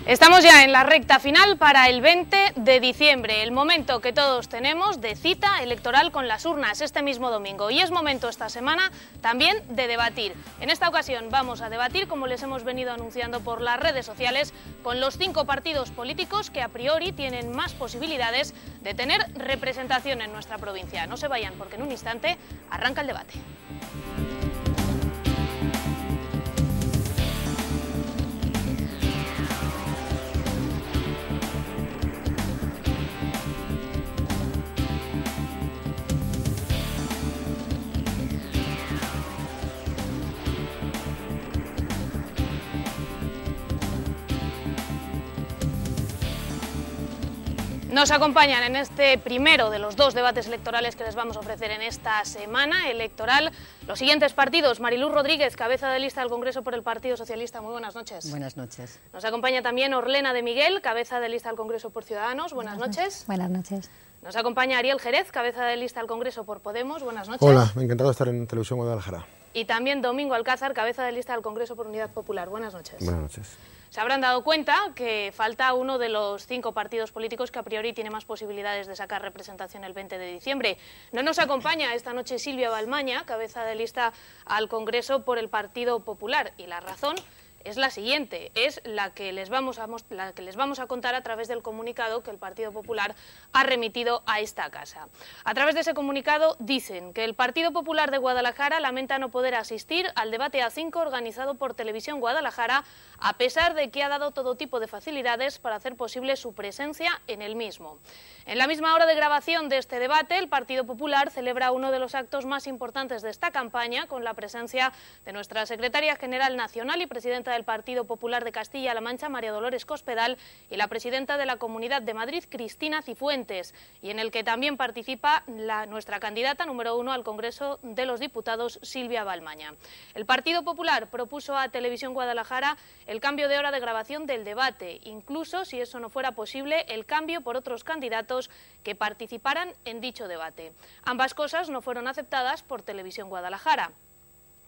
Estamos ya en la recta final para el 20 de diciembre, el momento que todos tenemos de cita electoral con las urnas este mismo domingo. Y es momento esta semana también de debatir. En esta ocasión vamos a debatir, como les hemos venido anunciando por las redes sociales, con los 5 partidos políticos que a priori tienen más posibilidades de tener representación en nuestra provincia. No se vayan porque en un instante arranca el debate. Nos acompañan en este primero de los 2 debates electorales que les vamos a ofrecer en esta semana electoral los siguientes partidos. Mariluz Rodríguez, cabeza de lista del Congreso por el Partido Socialista. Muy buenas noches. Buenas noches. Nos acompaña también Orlena de Miguel, cabeza de lista del Congreso por Ciudadanos. Buenas noches. Buenas noches. Nos acompaña Ariel Jerez, cabeza de lista del Congreso por Podemos. Buenas noches. Hola, encantado de estar en Televisión Guadalajara. Y también Domingo Alcázar, cabeza de lista del Congreso por Unidad Popular. Buenas noches. Buenas noches. Se habrán dado cuenta que falta uno de los 5 partidos políticos que a priori tiene más posibilidades de sacar representación el 20 de diciembre. No nos acompaña esta noche Silvia Balmaña, cabeza de lista al Congreso por el Partido Popular. Y la razón es la siguiente, es la que les vamos a contar a través del comunicado que el Partido Popular ha remitido a esta casa. A través de ese comunicado dicen que el Partido Popular de Guadalajara lamenta no poder asistir al debate A5 organizado por Televisión Guadalajara, a pesar de que ha dado todo tipo de facilidades para hacer posible su presencia en el mismo. En la misma hora de grabación de este debate, el Partido Popular celebra uno de los actos más importantes de esta campaña, con la presencia de nuestra secretaria general nacional y presidenta del Partido Popular de Castilla-La Mancha, María Dolores Cospedal, y la presidenta de la Comunidad de Madrid, Cristina Cifuentes, y en el que también participa nuestra candidata número 1 al Congreso de los Diputados, Silvia Balmaña. El Partido Popular propuso a Televisión Guadalajara el cambio de hora de grabación del debate, incluso, si eso no fuera posible, el cambio por otros candidatos que participaran en dicho debate. Ambas cosas no fueron aceptadas por Televisión Guadalajara.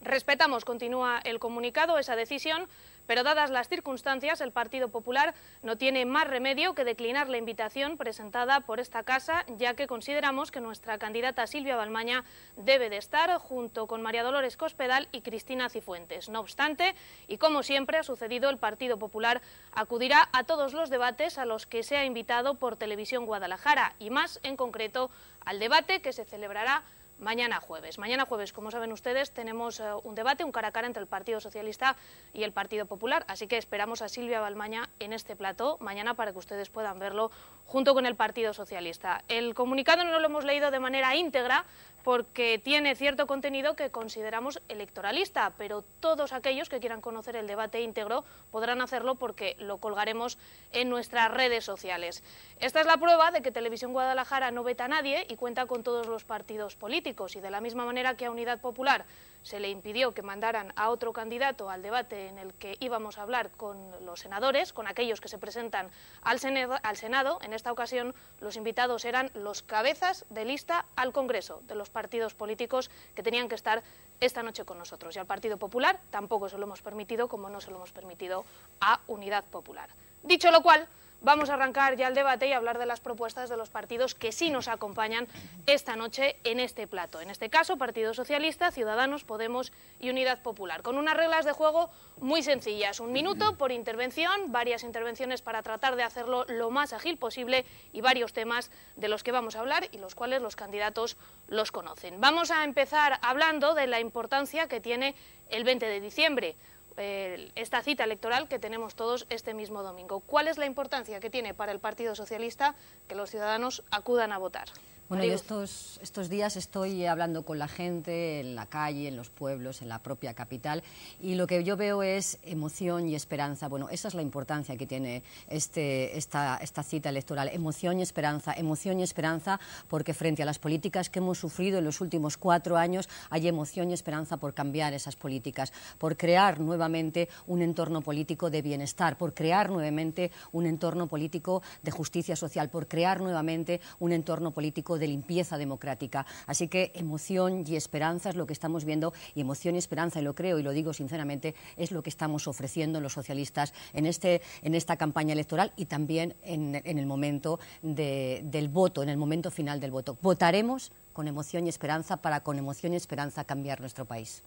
Respetamos, continúa el comunicado, esa decisión, pero dadas las circunstancias, el Partido Popular no tiene más remedio que declinar la invitación presentada por esta casa, ya que consideramos que nuestra candidata Silvia Balmaña debe de estar junto con María Dolores Cospedal y Cristina Cifuentes. No obstante, y como siempre ha sucedido, el Partido Popular acudirá a todos los debates a los que sea invitado por Televisión Guadalajara, y más en concreto al debate que se celebrará mañana jueves. Mañana jueves, como saben ustedes, tenemos un debate, un cara a cara entre el Partido Socialista y el Partido Popular, así que esperamos a Silvia Balmaña en este plató mañana para que ustedes puedan verlo junto con el Partido Socialista. El comunicado no lo hemos leído de manera íntegra porque tiene cierto contenido que consideramos electoralista, pero todos aquellos que quieran conocer el debate íntegro podrán hacerlo porque lo colgaremos en nuestras redes sociales. Esta es la prueba de que Televisión Guadalajara no veta a nadie y cuenta con todos los partidos políticos, y de la misma manera que a Unidad Popular se le impidió que mandaran a otro candidato al debate en el que íbamos a hablar con los senadores, con aquellos que se presentan al Senado, en esta ocasión los invitados eran los cabezas de lista al Congreso de los partidos políticos que tenían que estar esta noche con nosotros. Y al Partido Popular tampoco se lo hemos permitido, como no se lo hemos permitido a Unidad Popular. Dicho lo cual, vamos a arrancar ya el debate y hablar de las propuestas de los partidos que sí nos acompañan esta noche en este plato. En este caso, Partido Socialista, Ciudadanos, Podemos y Unidad Popular, con unas reglas de juego muy sencillas. 1 minuto por intervención, varias intervenciones para tratar de hacerlo lo más ágil posible y varios temas de los que vamos a hablar y los cuales los candidatos los conocen. Vamos a empezar hablando de la importancia que tiene el 20 de diciembre. Esta cita electoral que tenemos todos este mismo domingo. ¿Cuál es la importancia que tiene para el Partido Socialista que los ciudadanos acudan a votar? Bueno, yo estos días estoy hablando con la gente en la calle, en los pueblos, en la propia capital, y lo que yo veo es emoción y esperanza. Bueno, esa es la importancia que tiene esta cita electoral, emoción y esperanza porque frente a las políticas que hemos sufrido en los últimos 4 años hay emoción y esperanza por cambiar esas políticas, por crear nuevamente un entorno político de bienestar, por crear nuevamente un entorno político de justicia social, por crear nuevamente un entorno político político de limpieza democrática. Así que emoción y esperanza es lo que estamos viendo, y emoción y esperanza, y lo creo y lo digo sinceramente, es lo que estamos ofreciendo los socialistas en esta campaña electoral y también en el momento del voto, en el momento final del voto. Votaremos con emoción y esperanza para con emoción y esperanza cambiar nuestro país.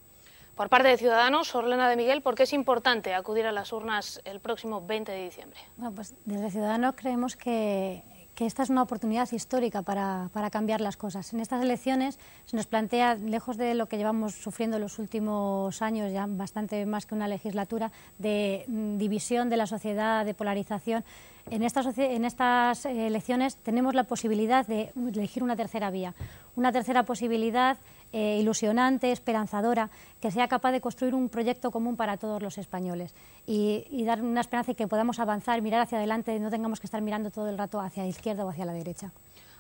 Por parte de Ciudadanos, Orlena de Miguel, ¿por qué es importante acudir a las urnas el próximo 20 de diciembre? Bueno, pues desde Ciudadanos creemos que esta es una oportunidad histórica para cambiar las cosas. En estas elecciones se nos plantea, lejos de lo que llevamos sufriendo los últimos años, ya bastante más que una legislatura, de división de la sociedad, de polarización. En estas elecciones tenemos la posibilidad de elegir una tercera vía, una tercera posibilidad ilusionante, esperanzadora, que sea capaz de construir un proyecto común para todos los españoles y dar una esperanza y que podamos avanzar, mirar hacia adelante y no tengamos que estar mirando todo el rato hacia la izquierda o hacia la derecha.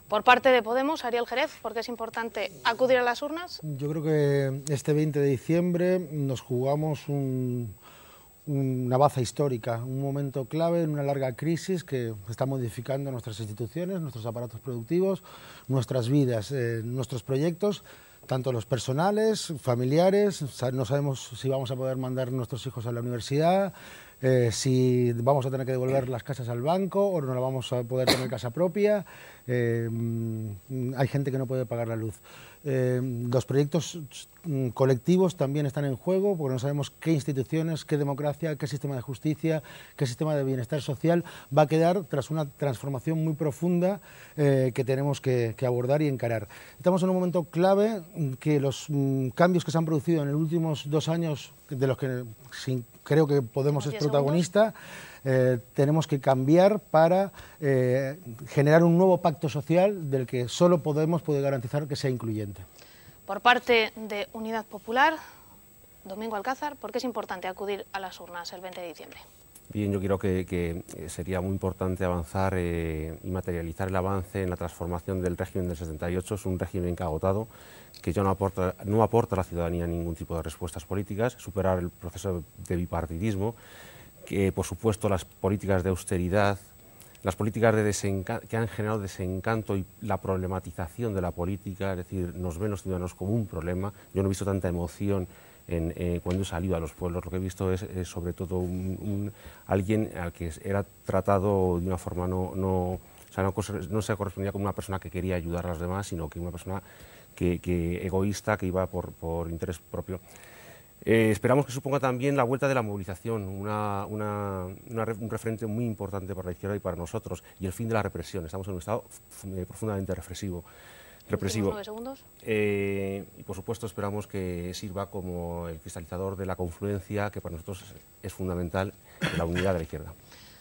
Por parte de Podemos, Ariel Jerez, ¿por qué es importante acudir a las urnas? Yo creo que este 20 de diciembre nos jugamos una baza histórica, un momento clave en una larga crisis que está modificando nuestras instituciones, nuestros aparatos productivos, nuestras vidas, nuestros proyectos, tanto los personales, familiares. No sabemos si vamos a poder mandar nuestros hijos a la universidad, si vamos a tener que devolver las casas al banco o no la vamos a poder tener casa propia. Hay gente que no puede pagar la luz. Los proyectos colectivos también están en juego porque no sabemos qué instituciones, qué democracia, qué sistema de justicia, qué sistema de bienestar social va a quedar tras una transformación muy profunda que tenemos que abordar y encarar. Estamos en un momento clave que los cambios que se han producido en los últimos 2 años, de los que creo que Podemos es protagonista, tenemos que cambiar para generar un nuevo pacto social del que solo Podemos puede garantizar que sea incluyente. Por parte de Unidad Popular, Domingo Alcázar, ¿por qué es importante acudir a las urnas el 20 de diciembre? Bien, yo creo que sería muy importante avanzar y materializar el avance en la transformación del régimen del 78. Es un régimen que ha agotado, que ya no aporta a la ciudadanía ningún tipo de respuestas políticas, superar el proceso de bipartidismo, que por supuesto las políticas de austeridad, las políticas que han generado desencanto y la problematización de la política, es decir, nos ven los ciudadanos como un problema. Yo no he visto tanta emoción cuando he salido a los pueblos. Lo que he visto es sobre todo alguien al que era tratado de una forma no se correspondía con una persona que quería ayudar a los demás, sino que una persona egoísta, que iba por interés propio. Esperamos que suponga también la vuelta de la movilización, un referente muy importante para la izquierda y para nosotros, y el fin de la represión. Estamos en un estado profundamente represivo. 9 segundos. Y por supuesto esperamos que sirva como el cristalizador de la confluencia, que para nosotros es fundamental, de la unidad de la izquierda.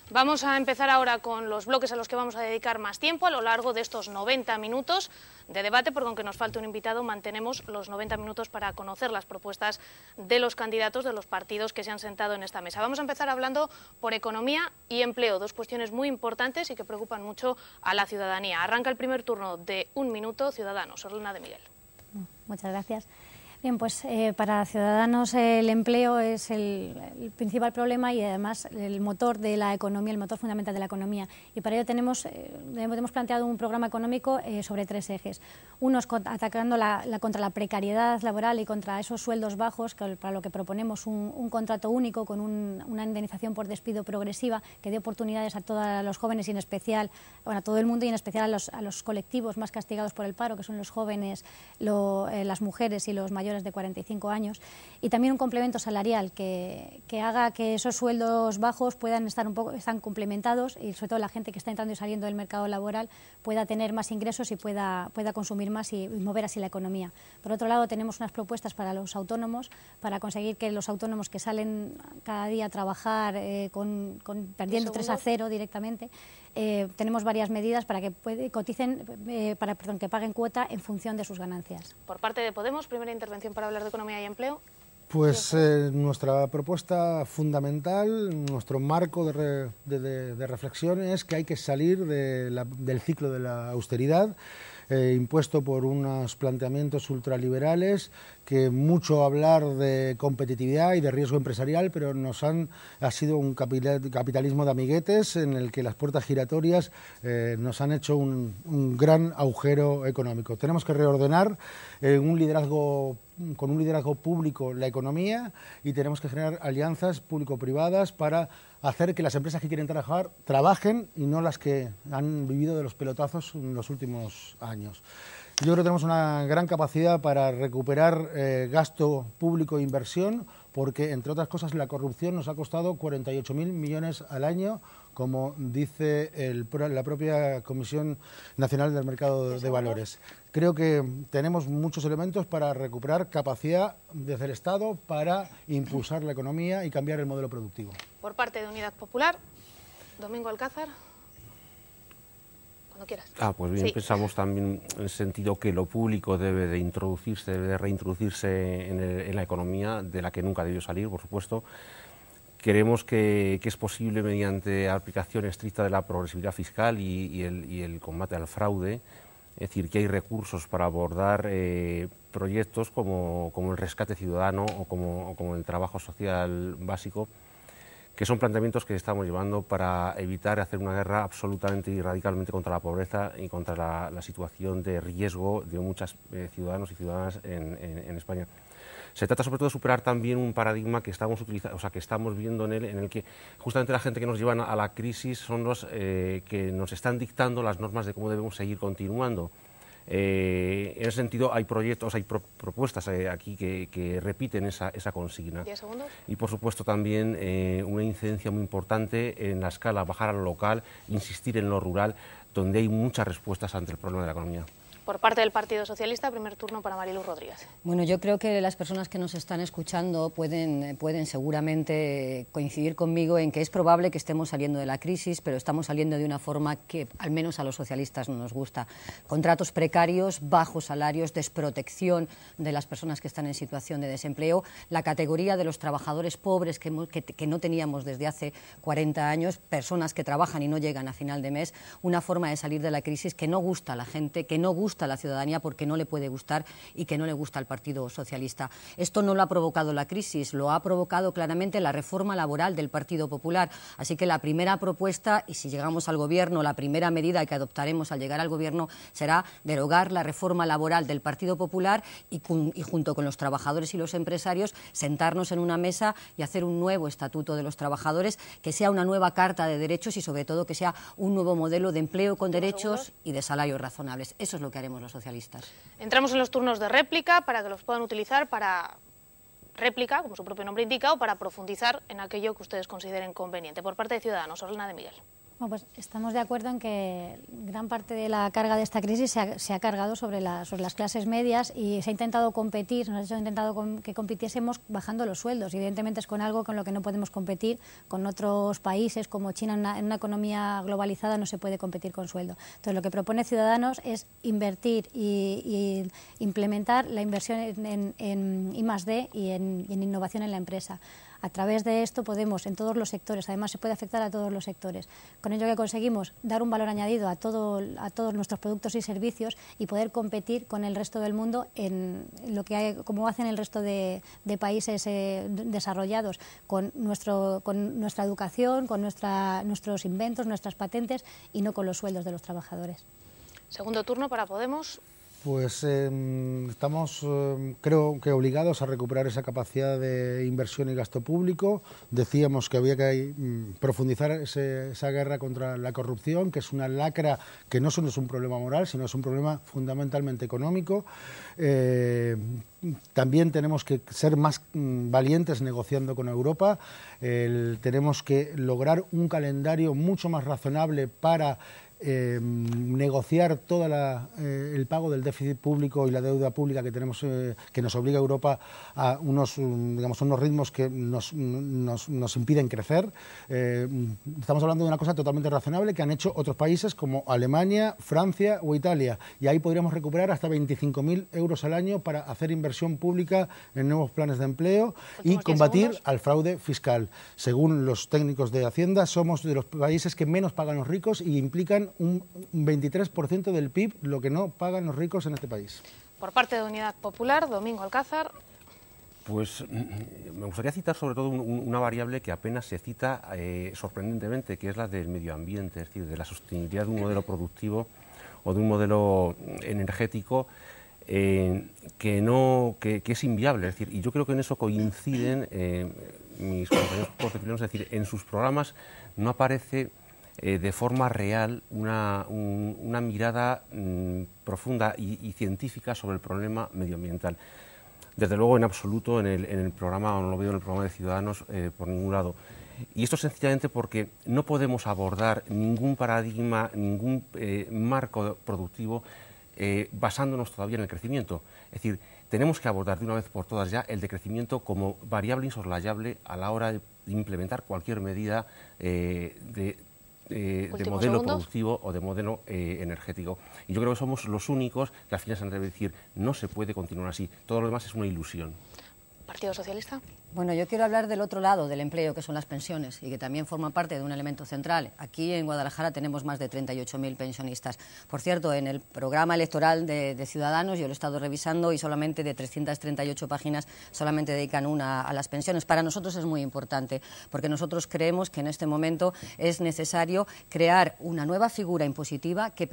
Vamos a empezar ahora con los bloques a los que vamos a dedicar más tiempo a lo largo de estos 90 minutos de debate, porque aunque nos falte un invitado, mantenemos los 90 minutos para conocer las propuestas de los candidatos de los partidos que se han sentado en esta mesa. Vamos a empezar hablando por economía y empleo, dos cuestiones muy importantes y que preocupan mucho a la ciudadanía. Arranca el primer turno de 1 minuto, Ciudadanos. Orlena de Miguel. Muchas gracias. Bien, pues para Ciudadanos el empleo es el principal problema y además el motor de la economía, el motor fundamental de la economía. Y para ello hemos planteado un programa económico sobre 3 ejes. Uno es atacando contra la precariedad laboral y contra esos sueldos bajos, para lo que proponemos un contrato único con una indemnización por despido progresiva que dé oportunidades a todos los jóvenes y en especial, bueno, a todo el mundo y en especial a los colectivos más castigados por el paro, que son los jóvenes, las mujeres y los mayores de 45 años, y también un complemento salarial que haga que esos sueldos bajos puedan están complementados y sobre todo la gente que está entrando y saliendo del mercado laboral pueda tener más ingresos y pueda consumir más y mover así la economía. Por otro lado, tenemos unas propuestas para los autónomos, para conseguir que los autónomos que salen cada día a trabajar perdiendo 3-0 directamente, tenemos varias medidas para que coticen, que paguen cuota en función de sus ganancias. Por parte de Podemos, primera intervención para hablar de economía y empleo. Pues nuestra propuesta fundamental, nuestro marco de reflexión es que hay que salir del ciclo de la austeridad. impuesto por unos planteamientos ultraliberales que mucho hablar de competitividad y de riesgo empresarial, pero ha sido un capitalismo de amiguetes en el que las puertas giratorias nos han hecho un gran agujero económico. Tenemos que reordenar con un liderazgo público la economía y tenemos que generar alianzas público-privadas para hacer que las empresas que quieren trabajar trabajen y no las que han vivido de los pelotazos en los últimos años. Yo creo que tenemos una gran capacidad para recuperar gasto público e inversión, porque, entre otras cosas, la corrupción nos ha costado 48.000 millones al año, como dice la propia Comisión Nacional del Mercado de Valores. Creo que tenemos muchos elementos para recuperar capacidad desde el Estado para impulsar la economía y cambiar el modelo productivo. Por parte de Unidad Popular, Domingo Alcázar. Cuando quieras. Pues bien, sí. Pensamos también en el sentido que lo público debe de reintroducirse en la economía, de la que nunca debió salir, por supuesto. Creemos que es posible mediante aplicación estricta de la progresividad fiscal y el combate al fraude, es decir, que hay recursos para abordar proyectos como el rescate ciudadano o como el trabajo social básico, que son planteamientos que estamos llevando para evitar hacer una guerra absolutamente y radicalmente contra la pobreza y contra la situación de riesgo de muchos ciudadanos y ciudadanas en España. Se trata sobre todo de superar también un paradigma que estamos viendo en el que justamente la gente que nos llevan a la crisis son los que nos están dictando las normas de cómo debemos seguir continuando. En ese sentido hay proyectos, hay propuestas aquí que repiten esa consigna. 10 segundos. Y por supuesto también una incidencia muy importante en la escala, bajar a lo local, insistir en lo rural, donde hay muchas respuestas ante el problema de la economía. Por parte del Partido Socialista, primer turno para Mariluz Rodríguez. Bueno, yo creo que las personas que nos están escuchando pueden seguramente coincidir conmigo en que es probable que estemos saliendo de la crisis, pero estamos saliendo de una forma que al menos a los socialistas no nos gusta. Contratos precarios, bajos salarios, desprotección de las personas que están en situación de desempleo, la categoría de los trabajadores pobres que no teníamos desde hace 40 años, personas que trabajan y no llegan a final de mes, una forma de salir de la crisis que no gusta a la gente, que no gusta a la ciudadanía porque no le puede gustar y que no le gusta al Partido Socialista. Esto no lo ha provocado la crisis, lo ha provocado claramente la reforma laboral del Partido Popular. Así que la primera propuesta, y si llegamos al Gobierno, la primera medida que adoptaremos al llegar al Gobierno será derogar la reforma laboral del Partido Popular y junto con los trabajadores y los empresarios sentarnos en una mesa y hacer un nuevo estatuto de los trabajadores, que sea una nueva carta de derechos y sobre todo que sea un nuevo modelo de empleo con derechos y de salarios razonables. Eso es lo que haremos los socialistas. Entramos en los turnos de réplica para que los puedan utilizar para réplica, como su propio nombre indica, o para profundizar en aquello que ustedes consideren conveniente. Por parte de Ciudadanos, Olena de Miguel. Bueno, pues estamos de acuerdo en que gran parte de la carga de esta crisis se ha cargado sobre las clases medias y se ha intentado competir, nos ha intentado que compitiésemos bajando los sueldos. Evidentemente es con algo con lo que no podemos competir con otros países como China. En una economía globalizada no se puede competir con sueldo. Entonces lo que propone Ciudadanos es invertir y implementar la inversión en I+D y en innovación en la empresa. A través de esto podemos, en todos los sectores, además se puede afectar a todos los sectores. Con ello que conseguimos dar un valor añadido a todos nuestros productos y servicios y poder competir con el resto del mundo en lo que hay, como hacen el resto de países desarrollados, con nuestra educación, con nuestros inventos, nuestras patentes y no con los sueldos de los trabajadores. Segundo turno para Podemos. Pues estamos, creo que obligados a recuperar esa capacidad de inversión y gasto público. Decíamos que había que profundizar esa guerra contra la corrupción, que es una lacra que no solo es un problema moral, sino es un problema fundamentalmente económico. También tenemos que ser más valientes negociando con Europa. Tenemos que lograr un calendario mucho más razonable para negociar todo el pago del déficit público y la deuda pública que tenemos, que nos obliga a Europa a unos ritmos que nos impiden crecer. Estamos hablando de una cosa totalmente razonable que han hecho otros países como Alemania, Francia o Italia, y ahí podríamos recuperar hasta 25.000 euros al año para hacer inversión pública en nuevos planes de empleo y combatir al fraude fiscal. Según los técnicos de Hacienda, somos de los países que menos pagan los ricos y implican pagan un 23% del PIB, lo que no pagan los ricos en este país. Por parte de Unidad Popular, Domingo Alcázar. Pues me gustaría citar sobre todo una variable que apenas se cita sorprendentemente, que es la del medio ambiente, es decir, de la sostenibilidad de un modelo productivo o de un modelo energético que es inviable. Es decir, y yo creo que en eso coinciden mis compañeros concepciones, es decir, en sus programas no aparece de forma real una mirada profunda y científica sobre el problema medioambiental. Desde luego, en absoluto, en el programa, o no lo veo en el programa de Ciudadanos por ningún lado. Y esto sencillamente porque no podemos abordar ningún paradigma, ningún marco productivo basándonos todavía en el crecimiento. Es decir, tenemos que abordar de una vez por todas ya el decrecimiento como variable insoslayable a la hora de implementar cualquier medida de modelo productivo o de modelo energético. Y yo creo que somos los únicos que al final se han de decir no se puede continuar así, todo lo demás es una ilusión. ¿Partido Socialista? Bueno, yo quiero hablar del otro lado del empleo, que son las pensiones, y que también forma parte de un elemento central. Aquí en Guadalajara tenemos más de 38.000 pensionistas. Por cierto, en el programa electoral de Ciudadanos, yo lo he estado revisando, y solamente de 338 páginas, solamente dedican una a las pensiones. Para nosotros es muy importante, porque nosotros creemos que en este momento es necesario crear una nueva figura impositiva que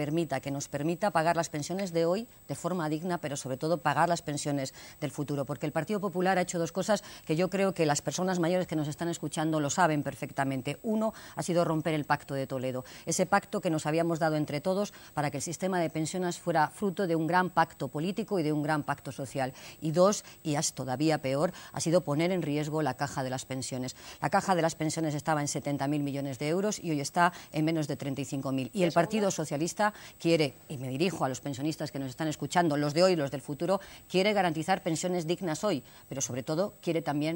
nos permita pagar las pensiones de hoy de forma digna, pero sobre todo pagar las pensiones del futuro, porque el Partido Popular ha hecho dos cosas que yo creo que las personas mayores que nos están escuchando lo saben perfectamente. Uno ha sido romper el Pacto de Toledo, ese pacto que nos habíamos dado entre todos para que el sistema de pensiones fuera fruto de un gran pacto político y de un gran pacto social. Y dos, y es todavía peor, ha sido poner en riesgo la caja de las pensiones. La caja de las pensiones estaba en 70.000 millones de euros y hoy está en menos de 35.000. Y el Partido Socialista quiere, y me dirijo a los pensionistas que nos están escuchando, los de hoy y los del futuro, quiere garantizar pensiones dignas hoy, pero sobre todo quiere también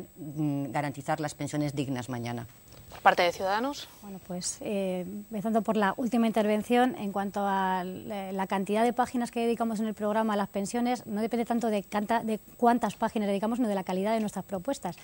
garantizar las pensiones dignas mañana. ¿Por parte de Ciudadanos? Bueno, pues empezando por la última intervención, en cuanto a la cantidad de páginas que dedicamos en el programa a las pensiones, no depende tanto de cuántas páginas dedicamos, sino de la calidad de nuestras propuestas.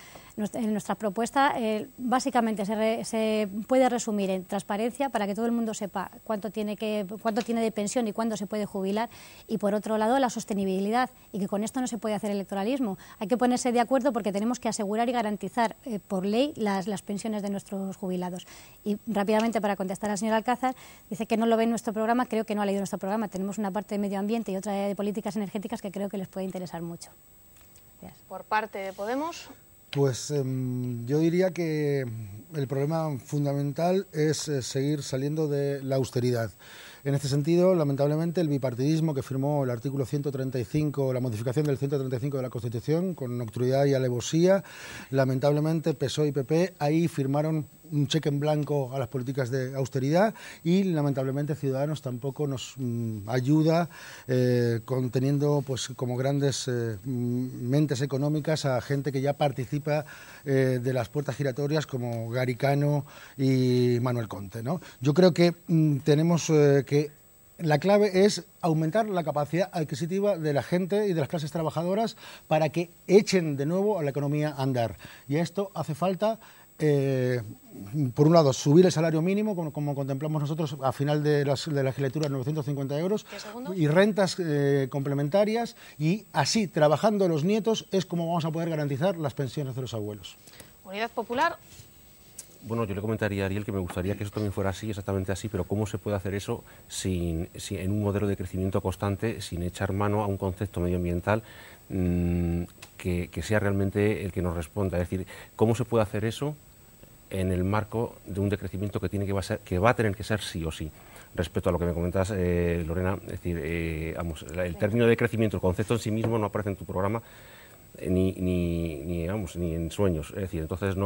En nuestra propuesta básicamente se puede resumir en transparencia para que todo el mundo sepa cuánto tiene de pensión y cuándo se puede jubilar, y por otro lado la sostenibilidad, y que con esto no se puede hacer electoralismo. Hay que ponerse de acuerdo porque tenemos que asegurar y garantizar por ley las pensiones de nuestros jubilados. Y rápidamente, para contestar al señor Alcázar, dice que no lo ve en nuestro programa. Creo que no ha leído nuestro programa. Tenemos una parte de medio ambiente y otra de políticas energéticas que creo que les puede interesar mucho. Gracias. Por parte de Podemos. Pues yo diría que el problema fundamental es seguir saliendo de la austeridad. En este sentido, lamentablemente, el bipartidismo que firmó el artículo 135, la modificación del 135 de la Constitución, con nocturnidad y alevosía, lamentablemente PSOE y PP ahí firmaron un cheque en blanco a las políticas de austeridad, y lamentablemente Ciudadanos tampoco nos ayuda conteniendo pues como grandes mentes económicas a gente que ya participa de las puertas giratorias como Garicano y Manuel Conte, ¿no? Yo creo que tenemos que la clave es aumentar la capacidad adquisitiva de la gente y de las clases trabajadoras para que echen de nuevo a la economía a andar. Y a esto hace falta, por un lado, subir el salario mínimo, como contemplamos nosotros a final de la legislatura, 950 euros, y rentas complementarias, y así, trabajando los nietos, es como vamos a poder garantizar las pensiones de los abuelos. Unidad Popular. Bueno, yo le comentaría a Ariel que me gustaría que eso también fuera así, exactamente así, pero ¿cómo se puede hacer eso en un modelo de crecimiento constante, sin echar mano a un concepto medioambiental que sea realmente el que nos responda? Es decir, ¿cómo se puede hacer eso en el marco de un decrecimiento que va a tener que ser sí o sí? Respecto a lo que me comentas, Lorena, es decir, el término de crecimiento, el concepto en sí mismo no aparece en tu programa ni en sueños. Es decir, entonces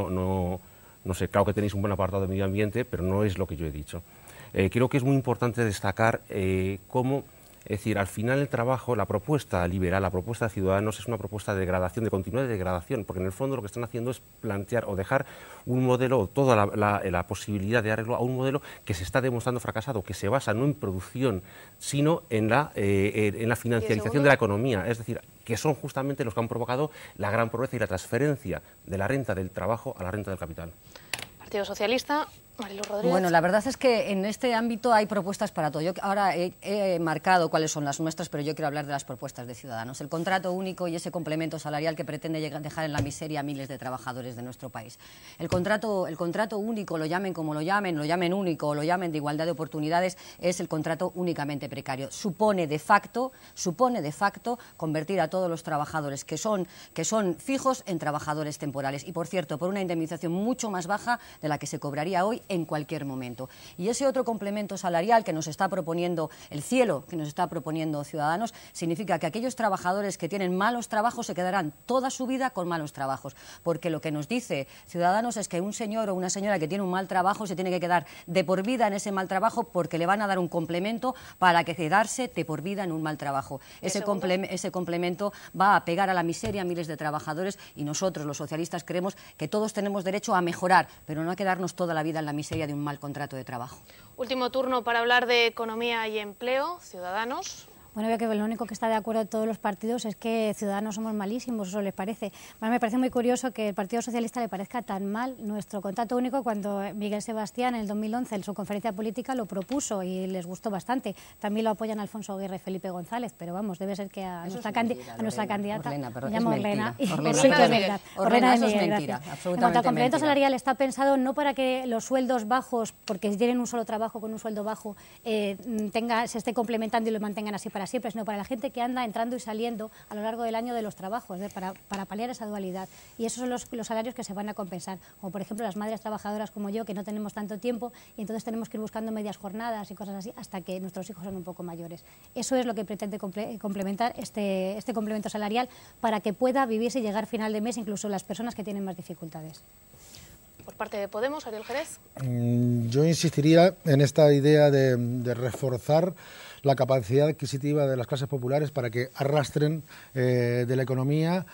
no sé, claro que tenéis un buen apartado de medio ambiente, pero no es lo que yo he dicho. Creo que es muy importante destacar cómo, es decir, al final el trabajo, la propuesta liberal, la propuesta de Ciudadanos es una propuesta de degradación, de continuidad de degradación, porque en el fondo lo que están haciendo es plantear o dejar un modelo, o toda la posibilidad de arreglo a un modelo que se está demostrando fracasado, que se basa no en producción, sino en la financiarización de la economía, es decir, que son justamente los que han provocado la gran pobreza y la transferencia de la renta del trabajo a la renta del capital. Partido Socialista. Marilu Rodríguez. Bueno, la verdad es que en este ámbito hay propuestas para todo. Yo ahora he marcado cuáles son las nuestras, pero yo quiero hablar de las propuestas de Ciudadanos. El contrato único y ese complemento salarial que pretende dejar en la miseria a miles de trabajadores de nuestro país. El contrato único, lo llamen como lo llamen único o lo llamen de igualdad de oportunidades, es el contrato únicamente precario. Supone de facto convertir a todos los trabajadores que son fijos en trabajadores temporales. Y, por cierto, por una indemnización mucho más baja de la que se cobraría hoy en cualquier momento. Y ese otro complemento salarial que nos está proponiendo el cielo, que nos está proponiendo Ciudadanos, significa que aquellos trabajadores que tienen malos trabajos se quedarán toda su vida con malos trabajos, porque lo que nos dice Ciudadanos es que un señor o una señora que tiene un mal trabajo se tiene que quedar de por vida en ese mal trabajo porque le van a dar un complemento para que quedarse de por vida en un mal trabajo. Ese complemento va a pegar a la miseria a miles de trabajadores y nosotros, los socialistas, creemos que todos tenemos derecho a mejorar, pero no a quedarnos toda la vida en la miseria de un mal contrato de trabajo. Último turno para hablar de economía y empleo. Ciudadanos. Bueno, veo que lo único que está de acuerdo de todos los partidos es que Ciudadanos somos malísimos, eso les parece. Además, me parece muy curioso que el Partido Socialista le parezca tan mal nuestro contrato único cuando Miguel Sebastián en el 2011 en su conferencia política lo propuso y les gustó bastante. También lo apoyan Alfonso Aguirre y Felipe González, pero vamos, debe ser que a nuestra candidata, me llamo Orlena, Orlena es mentira. En cuanto a complemento salarial, está pensado no para que los sueldos bajos, porque tienen un solo trabajo con un sueldo bajo, se esté complementando y lo mantengan así para siempre, sino para la gente que anda entrando y saliendo a lo largo del año de los trabajos, para paliar esa dualidad. Y esos son los salarios que se van a compensar, como por ejemplo las madres trabajadoras como yo, que no tenemos tanto tiempo y entonces tenemos que ir buscando medias jornadas y cosas así hasta que nuestros hijos son un poco mayores. Eso es lo que pretende complementar este complemento salarial para que pueda vivirse y llegar final de mes incluso las personas que tienen más dificultades. Por parte de Podemos, Ariel Jerez. Yo insistiría en esta idea de reforzar la capacidad adquisitiva de las clases populares para que arrastren de la economía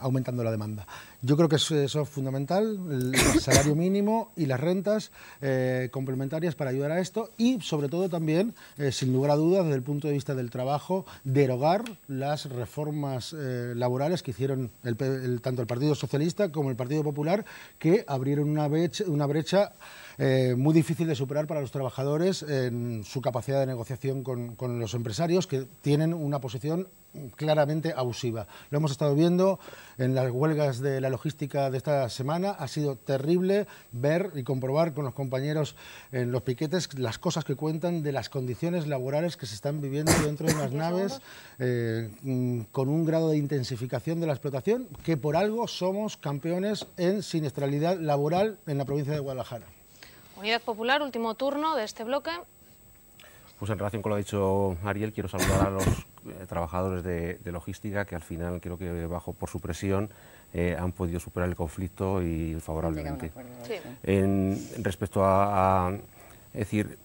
aumentando la demanda. Yo creo que eso es fundamental, el salario mínimo y las rentas complementarias para ayudar a esto y, sobre todo, también, sin lugar a dudas, desde el punto de vista del trabajo, derogar las reformas laborales que hicieron tanto el Partido Socialista como el Partido Popular, que abrieron una brecha muy difícil de superar para los trabajadores en su capacidad de negociación con los empresarios, que tienen una posición claramente abusiva. Lo hemos estado viendo en las huelgas de la logística de esta semana. Ha sido terrible ver y comprobar con los compañeros en los piquetes las cosas que cuentan de las condiciones laborales que se están viviendo dentro de unas naves con un grado de intensificación de la explotación que por algo somos campeones en siniestralidad laboral en la provincia de Guadalajara. Unidad Popular, último turno de este bloque. Pues en relación con lo que ha dicho Ariel, quiero saludar a los trabajadores de logística que al final creo que por su presión han podido superar el conflicto y favorablemente. Sí. Respecto es decir,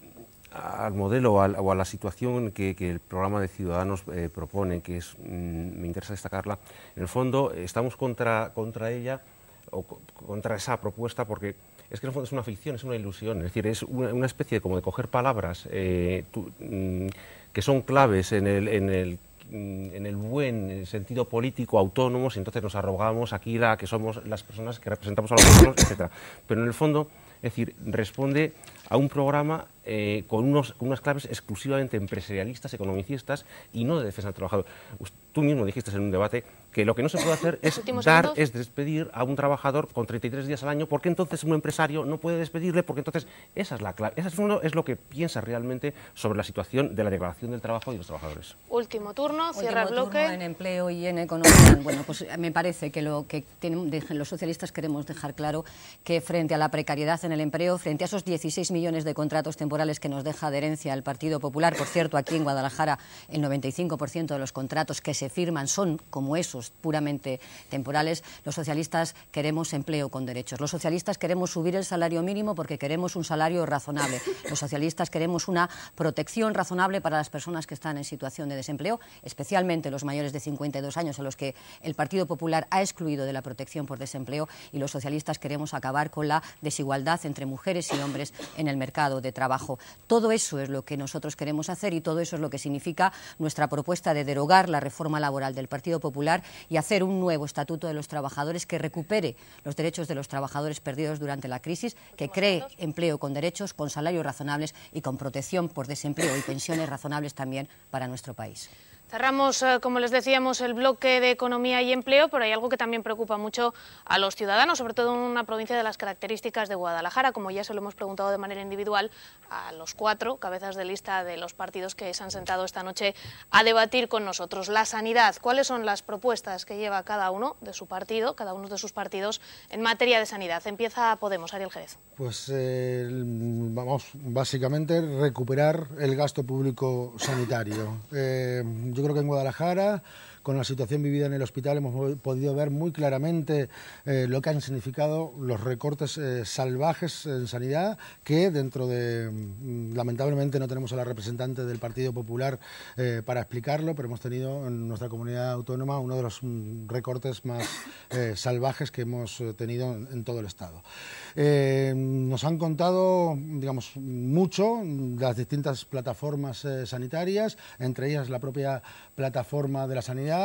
al modelo o a la situación que el programa de Ciudadanos propone, que me interesa destacarla, en el fondo estamos contra ella o contra esa propuesta porque es que en el fondo es una ficción, es una ilusión, es decir, es una especie como de coger palabras que son claves en el buen sentido político, autónomos, y entonces nos arrogamos aquí que somos las personas que representamos a los pueblos, etc. Pero en el fondo, es decir, responde a un programa con unas claves exclusivamente empresarialistas, economicistas y no de defensa del trabajador. Tú mismo dijiste en un debate que lo que no se puede hacer es despedir a un trabajador con 33 días al año, porque entonces un empresario no puede despedirle, porque entonces esa es la clave. Eso es lo que piensa realmente sobre la situación de la degradación del trabajo y los trabajadores. Último turno, cierra el bloque. En empleo y en economía. Bueno, pues me parece que los socialistas queremos dejar claro que frente a la precariedad en el empleo, frente a esos 16 millones de contratos temporales que nos deja de herencia el Partido Popular, por cierto, aquí en Guadalajara el 95% de los contratos que se firman son como esos, puramente temporales. Los socialistas queremos empleo con derechos. Los socialistas queremos subir el salario mínimo porque queremos un salario razonable. Los socialistas queremos una protección razonable para las personas que están en situación de desempleo, especialmente los mayores de 52 años, a los que el Partido Popular ha excluido de la protección por desempleo, y los socialistas queremos acabar con la desigualdad entre mujeres y hombres en el mercado de trabajo. Todo eso es lo que nosotros queremos hacer y todo eso es lo que significa nuestra propuesta de derogar la reforma laboral del Partido Popular y hacer un nuevo estatuto de los trabajadores que recupere los derechos de los trabajadores perdidos durante la crisis, que cree empleo con derechos, con salarios razonables y con protección por desempleo y pensiones razonables también para nuestro país. Cerramos, como les decíamos, el bloque de economía y empleo, pero hay algo que también preocupa mucho a los ciudadanos, sobre todo en una provincia de las características de Guadalajara, como ya se lo hemos preguntado de manera individual a los 4 cabezas de lista de los partidos que se han sentado esta noche a debatir con nosotros. La sanidad, ¿cuáles son las propuestas que lleva cada uno de su partido, cada uno de sus partidos en materia de sanidad? Empieza Podemos, Ariel Jerez. Pues vamos, básicamente recuperar el gasto público sanitario. Yo creo que en Guadalajara, con la situación vivida en el hospital, hemos podido ver muy claramente lo que han significado los recortes salvajes en sanidad, que dentro de, lamentablemente no tenemos a la representante del Partido Popular para explicarlo, pero hemos tenido en nuestra comunidad autónoma uno de los recortes más salvajes que hemos tenido en todo el Estado. Nos han contado, digamos, mucho las distintas plataformas sanitarias, entre ellas la propia plataforma de la sanidad,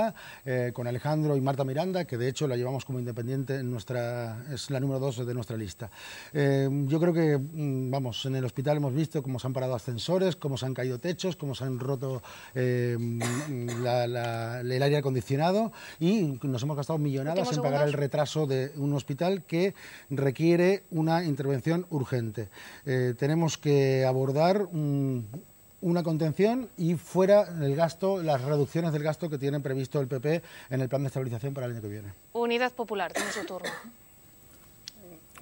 con Alejandro y Marta Miranda, que de hecho la llevamos como independiente en es la número 2 de nuestra lista. Yo creo que, vamos, en el hospital hemos visto cómo se han parado ascensores, cómo se han caído techos, cómo se han roto el aire acondicionado, y nos hemos gastado millonadas en pagar el retraso de un hospital que requiere una intervención urgente. Tenemos que abordar una contención y fuera el gasto, las reducciones del gasto que tiene previsto el PP en el plan de estabilización para el año que viene. Unidad Popular, tiene su turno.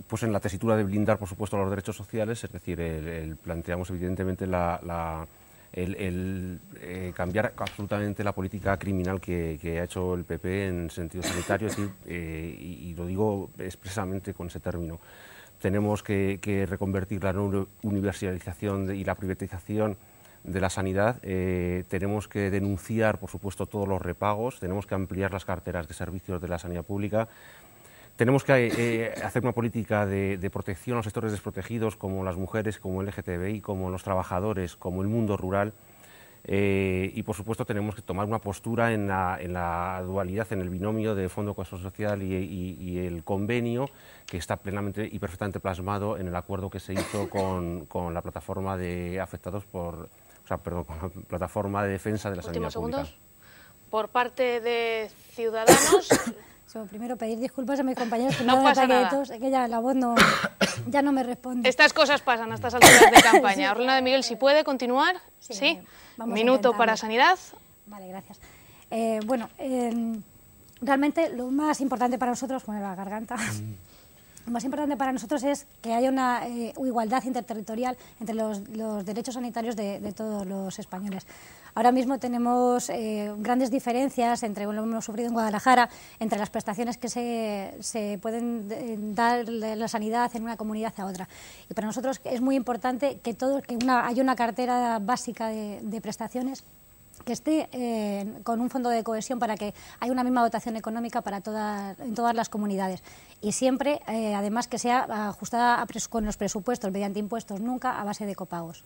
Pues en la tesitura de blindar, por supuesto, los derechos sociales, es decir, planteamos evidentemente cambiar absolutamente la política criminal que ha hecho el PP en sentido sanitario, es decir, y lo digo expresamente con ese término. Tenemos que reconvertir la no universalización y la privatización de la sanidad, tenemos que denunciar, por supuesto, todos los repagos, tenemos que ampliar las carteras de servicios de la sanidad pública, tenemos que hacer una política de protección a los sectores desprotegidos, como las mujeres, como el LGTBI, como los trabajadores, como el mundo rural, y, por supuesto, tenemos que tomar una postura en la dualidad, en el binomio de Fondo de Cohesión Social y el convenio, que está plenamente y perfectamente plasmado en el acuerdo que se hizo con la plataforma de afectados con la plataforma de defensa de la sanidad pública. Por parte de Ciudadanos. Primero pedir disculpas a mis compañeros que no pasa nada. Que ya la voz ya no me responde. Estas cosas pasan a estas alturas de campaña. Sí. Orlena de Miguel, si puede continuar. Sí. Minuto para sanidad. Vale, gracias. Realmente lo más importante para nosotros, la garganta. Lo más importante para nosotros es que haya una igualdad interterritorial entre los derechos sanitarios de todos los españoles. Ahora mismo tenemos grandes diferencias entre, lo hemos sufrido en Guadalajara, entre las prestaciones que se pueden dar de la sanidad en una comunidad a otra. Y para nosotros es muy importante que haya una cartera básica de prestaciones que esté con un fondo de cohesión para que haya una misma dotación económica en todas las comunidades. Y siempre, además, que sea ajustada con los presupuestos, mediante impuestos, nunca a base de copagos.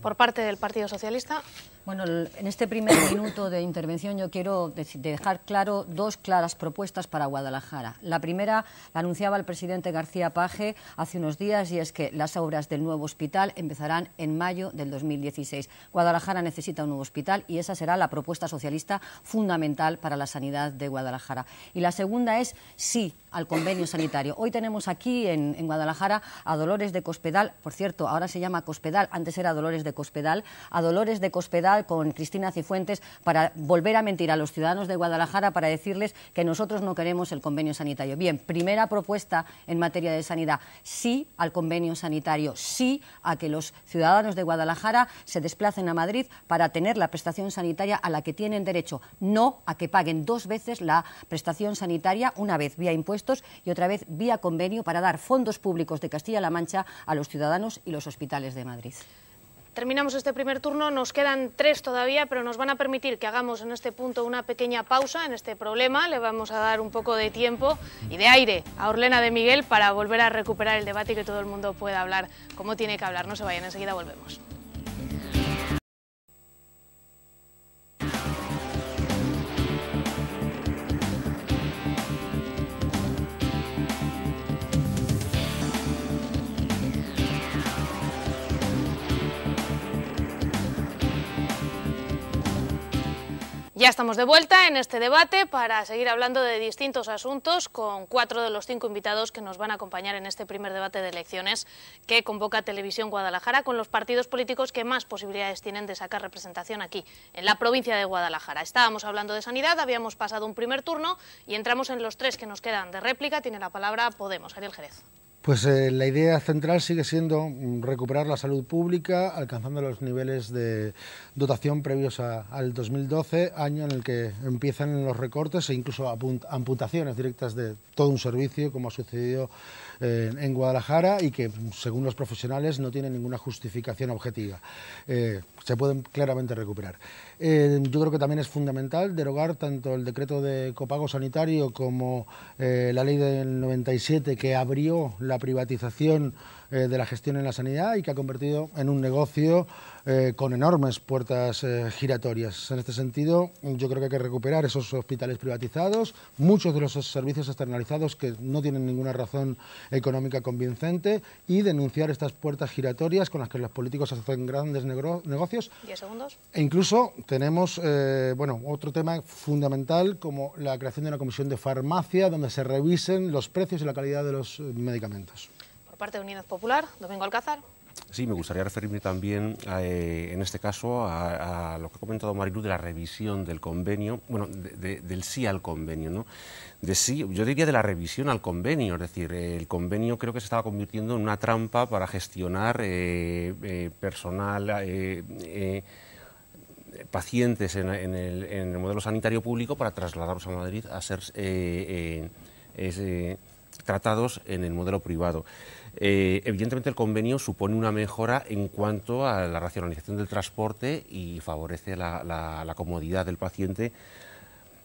Por parte del Partido Socialista. Bueno, en este primer minuto de intervención yo quiero dejar claro dos claras propuestas para Guadalajara. La primera la anunciaba el presidente García Page hace unos días, y es que las obras del nuevo hospital empezarán en mayo del 2016. Guadalajara necesita un nuevo hospital y esa será la propuesta socialista fundamental para la sanidad de Guadalajara. Y la segunda es sí al convenio sanitario. Hoy tenemos aquí en Guadalajara a Dolores de Cospedal, por cierto, ahora se llama Cospedal, antes era Dolores de Cospedal, a Dolores de Cospedal con Cristina Cifuentes para volver a mentir a los ciudadanos de Guadalajara, para decirles que nosotros no queremos el convenio sanitario. Bien, primera propuesta en materia de sanidad, sí al convenio sanitario, sí a que los ciudadanos de Guadalajara se desplacen a Madrid para tener la prestación sanitaria a la que tienen derecho, no a que paguen 2 veces la prestación sanitaria, una vez vía impuestos y otra vez vía convenio, para dar fondos públicos de Castilla-La Mancha a los ciudadanos y los hospitales de Madrid. Terminamos este primer turno, nos quedan 3 todavía, pero nos van a permitir que hagamos en este punto una pequeña pausa en este problema. Le vamos a dar un poco de tiempo y de aire a Orlena de Miguel para volver a recuperar el debate y que todo el mundo pueda hablar como tiene que hablar. No se vayan, enseguida volvemos. Ya estamos de vuelta en este debate para seguir hablando de distintos asuntos con 4 de los 5 invitados que nos van a acompañar en este primer debate de elecciones que convoca Televisión Guadalajara con los partidos políticos que más posibilidades tienen de sacar representación aquí, en la provincia de Guadalajara. Estábamos hablando de sanidad, habíamos pasado un primer turno y entramos en los 3 que nos quedan de réplica. Tiene la palabra Podemos. Ariel Jerez. Pues la idea central sigue siendo recuperar la salud pública, alcanzando los niveles de dotación previos al 2012, año en el que empiezan los recortes e incluso amputaciones directas de todo un servicio, como ha sucedido en Guadalajara, y que, según los profesionales, no tiene ninguna justificación objetiva. Se pueden claramente recuperar. Yo creo que también es fundamental derogar tanto el decreto de copago sanitario como la ley del 97, que abrió la privatización de la gestión en la sanidad y que ha convertido en un negocio con enormes puertas giratorias. En este sentido, yo creo que hay que recuperar esos hospitales privatizados, muchos de los servicios externalizados que no tienen ninguna razón económica convincente, y denunciar estas puertas giratorias con las que los políticos hacen grandes negocios. 10 segundos. E incluso tenemos otro tema fundamental, como la creación de una comisión de farmacia donde se revisen los precios y la calidad de los medicamentos. Por parte de Unidad Popular, Domingo Alcázar. Sí, me gustaría referirme también, en este caso, a lo que ha comentado Marilu de la revisión del convenio, bueno, del sí al convenio, ¿no? Yo diría de la revisión al convenio, es decir, el convenio creo que se estaba convirtiendo en una trampa para gestionar personal, pacientes en el modelo sanitario público para trasladarlos a Madrid a ser tratados en el modelo privado. Evidentemente el convenio supone una mejora en cuanto a la racionalización del transporte y favorece la comodidad del paciente,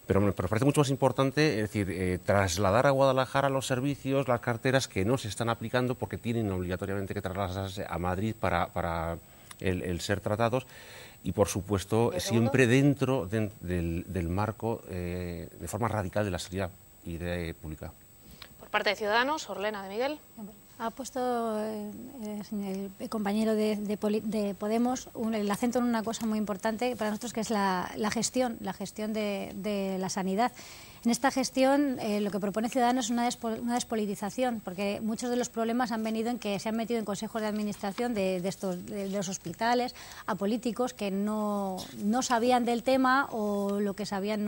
pero me parece mucho más importante, es decir, trasladar a Guadalajara los servicios, las carteras que no se están aplicando porque tienen obligatoriamente que trasladarse a Madrid para el ser tratados, y por supuesto siempre dentro del marco de forma radical de la sanidad pública. Por parte de Ciudadanos, Orlena de Miguel. Ha puesto el compañero de Podemos el acento en una cosa muy importante para nosotros, que es la gestión de la sanidad. En esta gestión lo que propone Ciudadanos es una despolitización, porque muchos de los problemas han venido en que se han metido en consejos de administración de los hospitales a políticos que no sabían del tema, o lo que sabían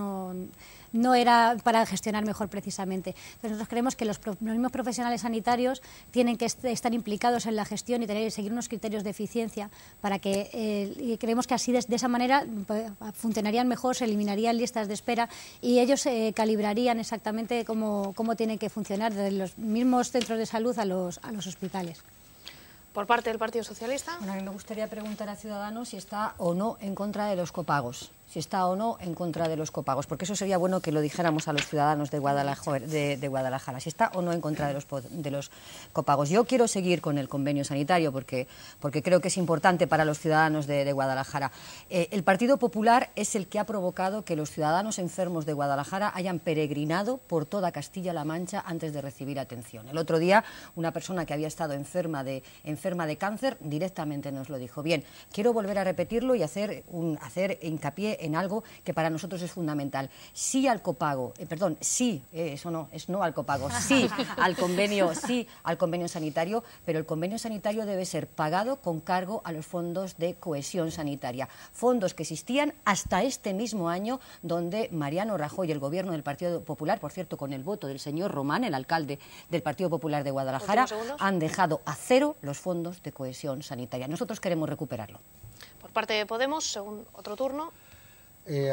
no era para gestionar mejor precisamente. Entonces nosotros creemos que los mismos profesionales sanitarios tienen que estar implicados en la gestión y seguir unos criterios de eficiencia para que, y creemos que así de esa manera funcionarían mejor, se eliminarían listas de espera y ellos calibrarían exactamente cómo tienen que funcionar desde los mismos centros de salud a los hospitales. Por parte del Partido Socialista. Bueno, a mí me gustaría preguntar a Ciudadanos si está o no en contra de los copagos. Si está o no en contra de los copagos, porque eso sería bueno que lo dijéramos a los ciudadanos de Guadalajara, si está o no en contra de los copagos. Yo quiero seguir con el convenio sanitario porque creo que es importante para los ciudadanos de Guadalajara. El Partido Popular es el que ha provocado que los ciudadanos enfermos de Guadalajara hayan peregrinado por toda Castilla-La Mancha antes de recibir atención. El otro día, una persona que había estado enferma de cáncer directamente nos lo dijo. Bien, quiero volver a repetirlo y hacer hincapié en algo que para nosotros es fundamental. Sí al copago, eso no, es no al copago, sí al convenio sanitario, pero el convenio sanitario debe ser pagado con cargo a los fondos de cohesión sanitaria, fondos que existían hasta este mismo año, donde Mariano Rajoy y el gobierno del Partido Popular, por cierto, con el voto del señor Román, el alcalde del Partido Popular de Guadalajara, han dejado a cero los fondos de cohesión sanitaria. Nosotros queremos recuperarlo. Por parte de Podemos, según otro turno.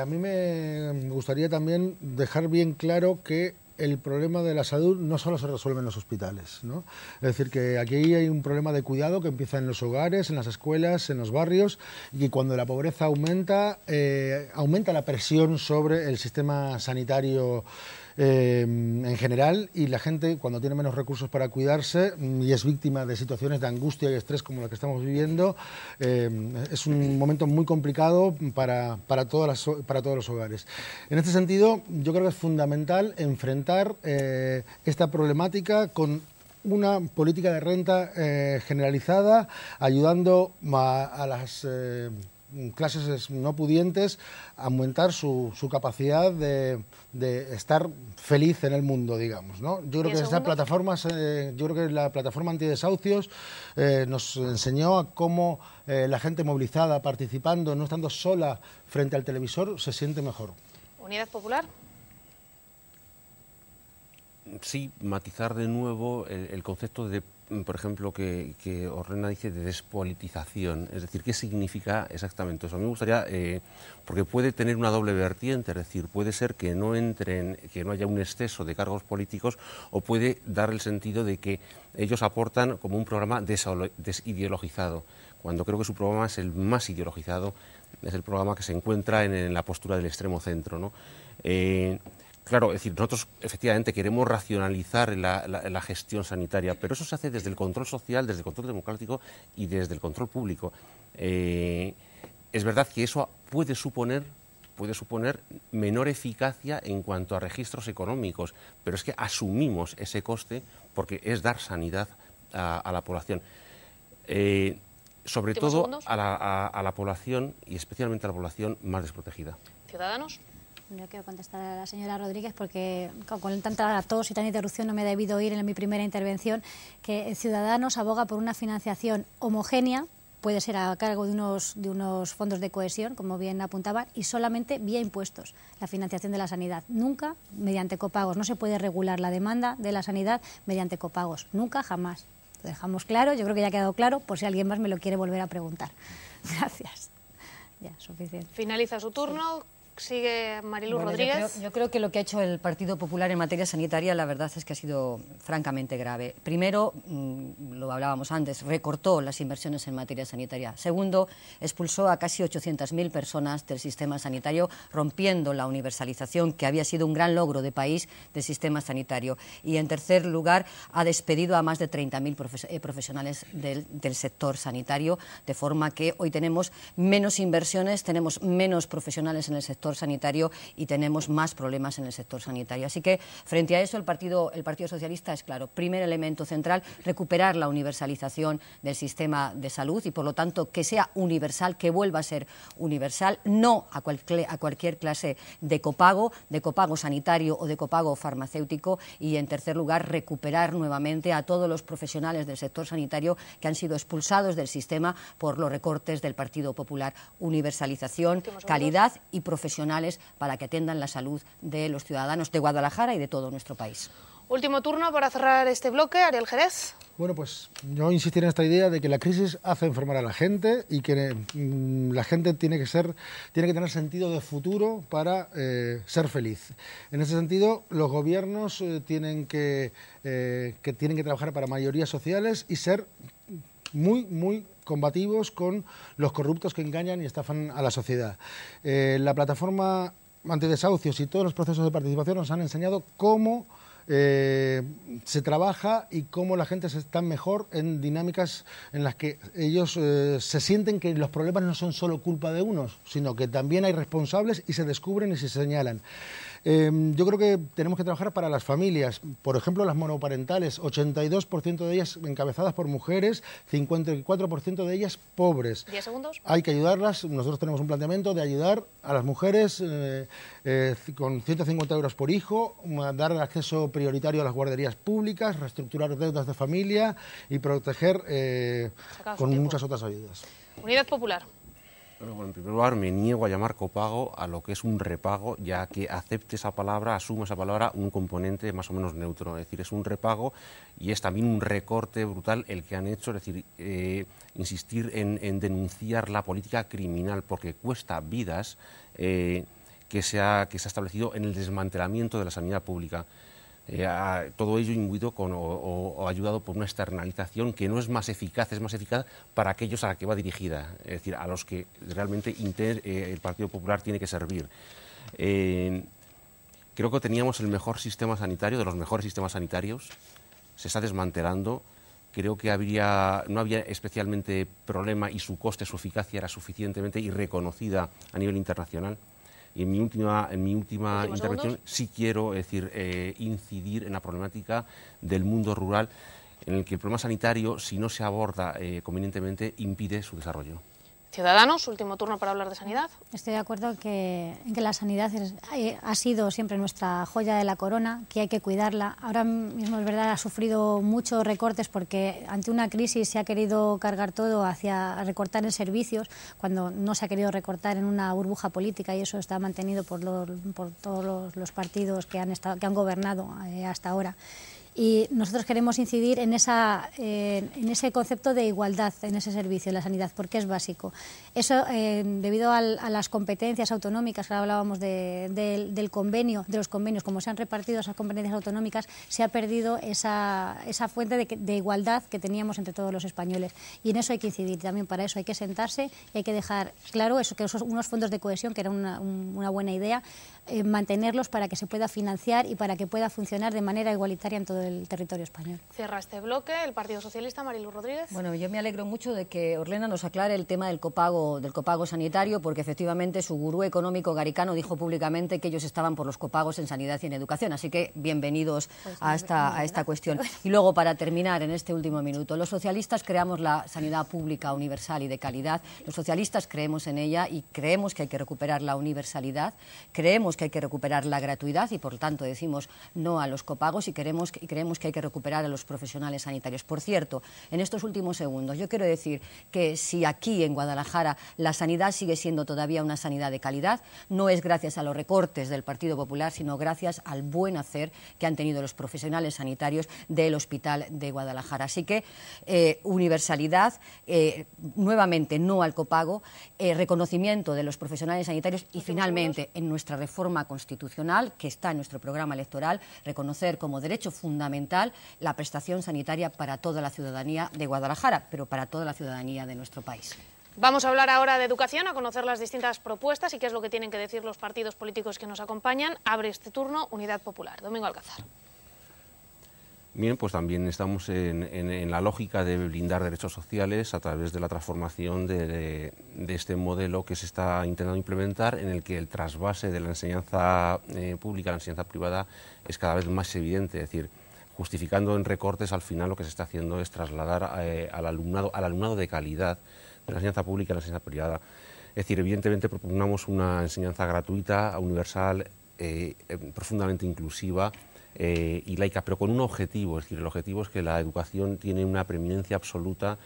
A mí me gustaría también dejar bien claro que el problema de la salud no solo se resuelve en los hospitales, ¿no? Es decir, que aquí hay un problema de cuidado que empieza en los hogares, en las escuelas, en los barrios, y que cuando la pobreza aumenta, aumenta la presión sobre el sistema sanitario en general, y la gente, cuando tiene menos recursos para cuidarse y es víctima de situaciones de angustia y estrés como la que estamos viviendo, es un momento muy complicado para todos los hogares. En este sentido, yo creo que es fundamental enfrentar esta problemática con una política de renta generalizada, ayudando a las clases no pudientes aumentar su capacidad de estar feliz en el mundo, digamos, ¿no? Yo creo que estas plataformas, yo creo que la plataforma antidesahucios nos enseñó a cómo la gente movilizada, participando, no estando sola frente al televisor, se siente mejor. ¿Unidad Popular? Sí, matizar de nuevo el concepto de, por ejemplo, que Orlena dice de despolitización. Es decir, ¿qué significa exactamente eso? A mí me gustaría, porque puede tener una doble vertiente, es decir, puede ser que no haya un exceso de cargos políticos, o puede dar el sentido de que ellos aportan como un programa desideologizado, cuando creo que su programa es el más ideologizado, es el programa que se encuentra en la postura del extremo centro, ¿no? Claro, es decir, nosotros efectivamente queremos racionalizar la gestión sanitaria, pero eso se hace desde el control social, desde el control democrático y desde el control público. Es verdad que eso puede suponer menor eficacia en cuanto a registros económicos, pero es que asumimos ese coste porque es dar sanidad a la población. Sobre todo a la población, y especialmente a la población más desprotegida. ¿Ciudadanos? Yo quiero contestar a la señora Rodríguez porque con tanta tos y tanta interrupción no me he debido oír en mi primera intervención que Ciudadanos aboga por una financiación homogénea, puede ser a cargo de unos fondos de cohesión, como bien apuntaba, y solamente vía impuestos, la financiación de la sanidad. Nunca mediante copagos. No se puede regular la demanda de la sanidad mediante copagos. Nunca, jamás. Lo dejamos claro, yo creo que ya ha quedado claro, por si alguien más me lo quiere volver a preguntar. Gracias. Ya, suficiente. Finaliza su turno. Sigue Mariluz Rodríguez. Yo creo que lo que ha hecho el Partido Popular en materia sanitaria, la verdad es que ha sido francamente grave. Primero, lo hablábamos antes, recortó las inversiones en materia sanitaria. Segundo, expulsó a casi 800.000 personas del sistema sanitario, rompiendo la universalización, que había sido un gran logro de país del sistema sanitario. Y en tercer lugar, ha despedido a más de 30.000 profesionales del sector sanitario, de forma que hoy tenemos menos inversiones, tenemos menos profesionales en el sector sanitario y tenemos más problemas en el sector sanitario. Así que, frente a eso, el Partido Socialista es claro. Primer elemento central, recuperar la universalización del sistema de salud y, por lo tanto, que sea universal, que vuelva a ser universal, no a cualquier clase de copago sanitario o de copago farmacéutico. Y, en tercer lugar, recuperar nuevamente a todos los profesionales del sector sanitario que han sido expulsados del sistema por los recortes del Partido Popular. Universalización, calidad y profesionales para que atiendan la salud de los ciudadanos de Guadalajara y de todo nuestro país. Último turno para cerrar este bloque, Ariel Jerez. Bueno, pues yo insistiré en esta idea de que la crisis hace enfermar a la gente y que la gente tiene que tener sentido de futuro para ser feliz. En ese sentido, los gobiernos tienen que trabajar para mayorías sociales y ser muy combativos con los corruptos que engañan y estafan a la sociedad. La plataforma antidesahucios y todos los procesos de participación nos han enseñado cómo se trabaja y cómo la gente está mejor en dinámicas en las que ellos se sienten que los problemas no son solo culpa de unos, sino que también hay responsables y se descubren y se señalan. Yo creo que tenemos que trabajar para las familias, por ejemplo las monoparentales, 82% de ellas encabezadas por mujeres, 54% de ellas pobres. 10 segundos. Hay que ayudarlas, nosotros tenemos un planteamiento de ayudar a las mujeres con 150 euros por hijo, dar acceso prioritario a las guarderías públicas, reestructurar deudas de familia y proteger con muchas otras ayudas. Unidad Popular. Bueno, en primer lugar, me niego a llamar copago a lo que es un repago, ya que acepte esa palabra, asumo esa palabra, un componente más o menos neutro. Es decir, es un repago y es también un recorte brutal el que han hecho, es decir, insistir en denunciar la política criminal, porque cuesta vidas que se ha establecido en el desmantelamiento de la sanidad pública. Todo ello imbuido o ayudado por una externalización que no es más eficaz, es más eficaz para aquellos a los que va dirigida, es decir, a los que realmente el Partido Popular tiene que servir. Creo que teníamos el mejor sistema sanitario, de los mejores sistemas sanitarios, se está desmantelando. Creo que no había especialmente problema y su coste, su eficacia era suficientemente y reconocida a nivel internacional. Y en mi última intervención sí quiero incidir en la problemática del mundo rural, en el que el problema sanitario, si no se aborda convenientemente, impide su desarrollo. Ciudadanos, último turno para hablar de sanidad. Estoy de acuerdo en que la sanidad ha sido siempre nuestra joya de la corona, que hay que cuidarla. Ahora mismo es verdad, ha sufrido muchos recortes porque ante una crisis se ha querido cargar todo hacia recortar en servicios, cuando no se ha querido recortar en una burbuja política, y eso está mantenido por todos los partidos que han gobernado hasta ahora. Y nosotros queremos incidir en ese concepto de igualdad en ese servicio, en la sanidad, porque es básico. Eso, debido a las competencias autonómicas, que hablábamos del convenio, de los convenios, como se han repartido esas competencias autonómicas, se ha perdido esa fuente de igualdad que teníamos entre todos los españoles. Y en eso hay que incidir. También para eso hay que sentarse y hay que dejar claro eso, que unos fondos de cohesión, que era una buena idea, mantenerlos para que se pueda financiar y para que pueda funcionar de manera igualitaria en todo el territorio español. Cierra este bloque el Partido Socialista, Mariluz Rodríguez. Bueno, yo me alegro mucho de que Orlena nos aclare el tema del copago sanitario, porque efectivamente su gurú económico Garicano dijo públicamente que ellos estaban por los copagos en sanidad y en educación, así que bienvenidos a esta cuestión. Y luego, para terminar en este último minuto, los socialistas creamos la sanidad pública, universal y de calidad. Los socialistas creemos en ella y creemos que hay que recuperar la universalidad, creemos que hay que recuperar la gratuidad y, por lo tanto, decimos no a los copagos y creemos que hay que recuperar a los profesionales sanitarios. Por cierto, en estos últimos segundos, yo quiero decir que si aquí en Guadalajara la sanidad sigue siendo todavía una sanidad de calidad, no es gracias a los recortes del Partido Popular, sino gracias al buen hacer que han tenido los profesionales sanitarios del Hospital de Guadalajara. Así que universalidad, nuevamente no al copago, reconocimiento de los profesionales sanitarios y, finalmente, en nuestra reforma constitucional, que está en nuestro programa electoral, reconocer como derecho fundamental la prestación sanitaria para toda la ciudadanía de Guadalajara, pero para toda la ciudadanía de nuestro país. Vamos a hablar ahora de educación, a conocer las distintas propuestas y qué es lo que tienen que decir los partidos políticos que nos acompañan. Abre este turno Unidad Popular. Domingo Alcázar. Bien, pues también estamos en la lógica de blindar derechos sociales a través de la transformación de este modelo que se está intentando implementar, en el que el trasvase de la enseñanza pública a la enseñanza privada es cada vez más evidente. Es decir, justificando en recortes, al final lo que se está haciendo es trasladar al alumnado de calidad de la enseñanza pública a la enseñanza privada. Es decir, evidentemente propugnamos una enseñanza gratuita, universal, profundamente inclusiva, y laica, pero con un objetivo. Es decir, el objetivo es que la educación tiene una preeminencia absoluta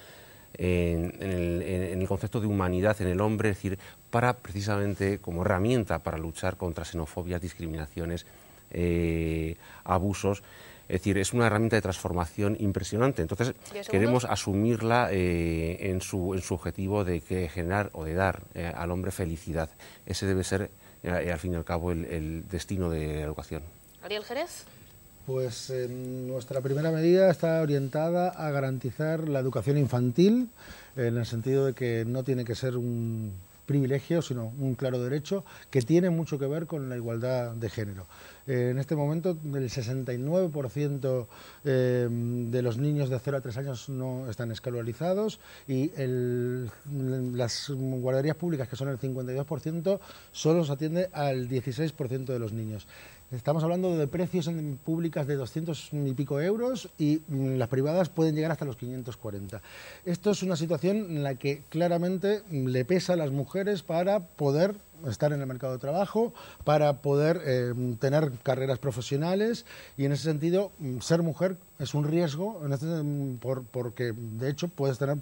en el concepto de humanidad en el hombre, es decir, para precisamente como herramienta para luchar contra xenofobias, discriminaciones, abusos. Es decir, es una herramienta de transformación impresionante. Entonces, queremos asumirla en su objetivo de generar o de dar al hombre felicidad. Ese debe ser, al fin y al cabo, el destino de la educación. Ariel Jerez. Pues nuestra primera medida está orientada a garantizar la educación infantil, en el sentido de que no tiene que ser un privilegio, sino un claro derecho, que tiene mucho que ver con la igualdad de género. En este momento, el 69% de los niños de 0 a 3 años no están escolarizados y las guarderías públicas, que son el 52%, solo se atiende al 16% de los niños. Estamos hablando de precios en públicas de 200 y pico euros y las privadas pueden llegar hasta los 540. Esto es una situación en la que claramente le pesa a las mujeres para poder estar en el mercado de trabajo, para poder tener carreras profesionales, y en ese sentido ser mujer es un riesgo porque de hecho puedes tener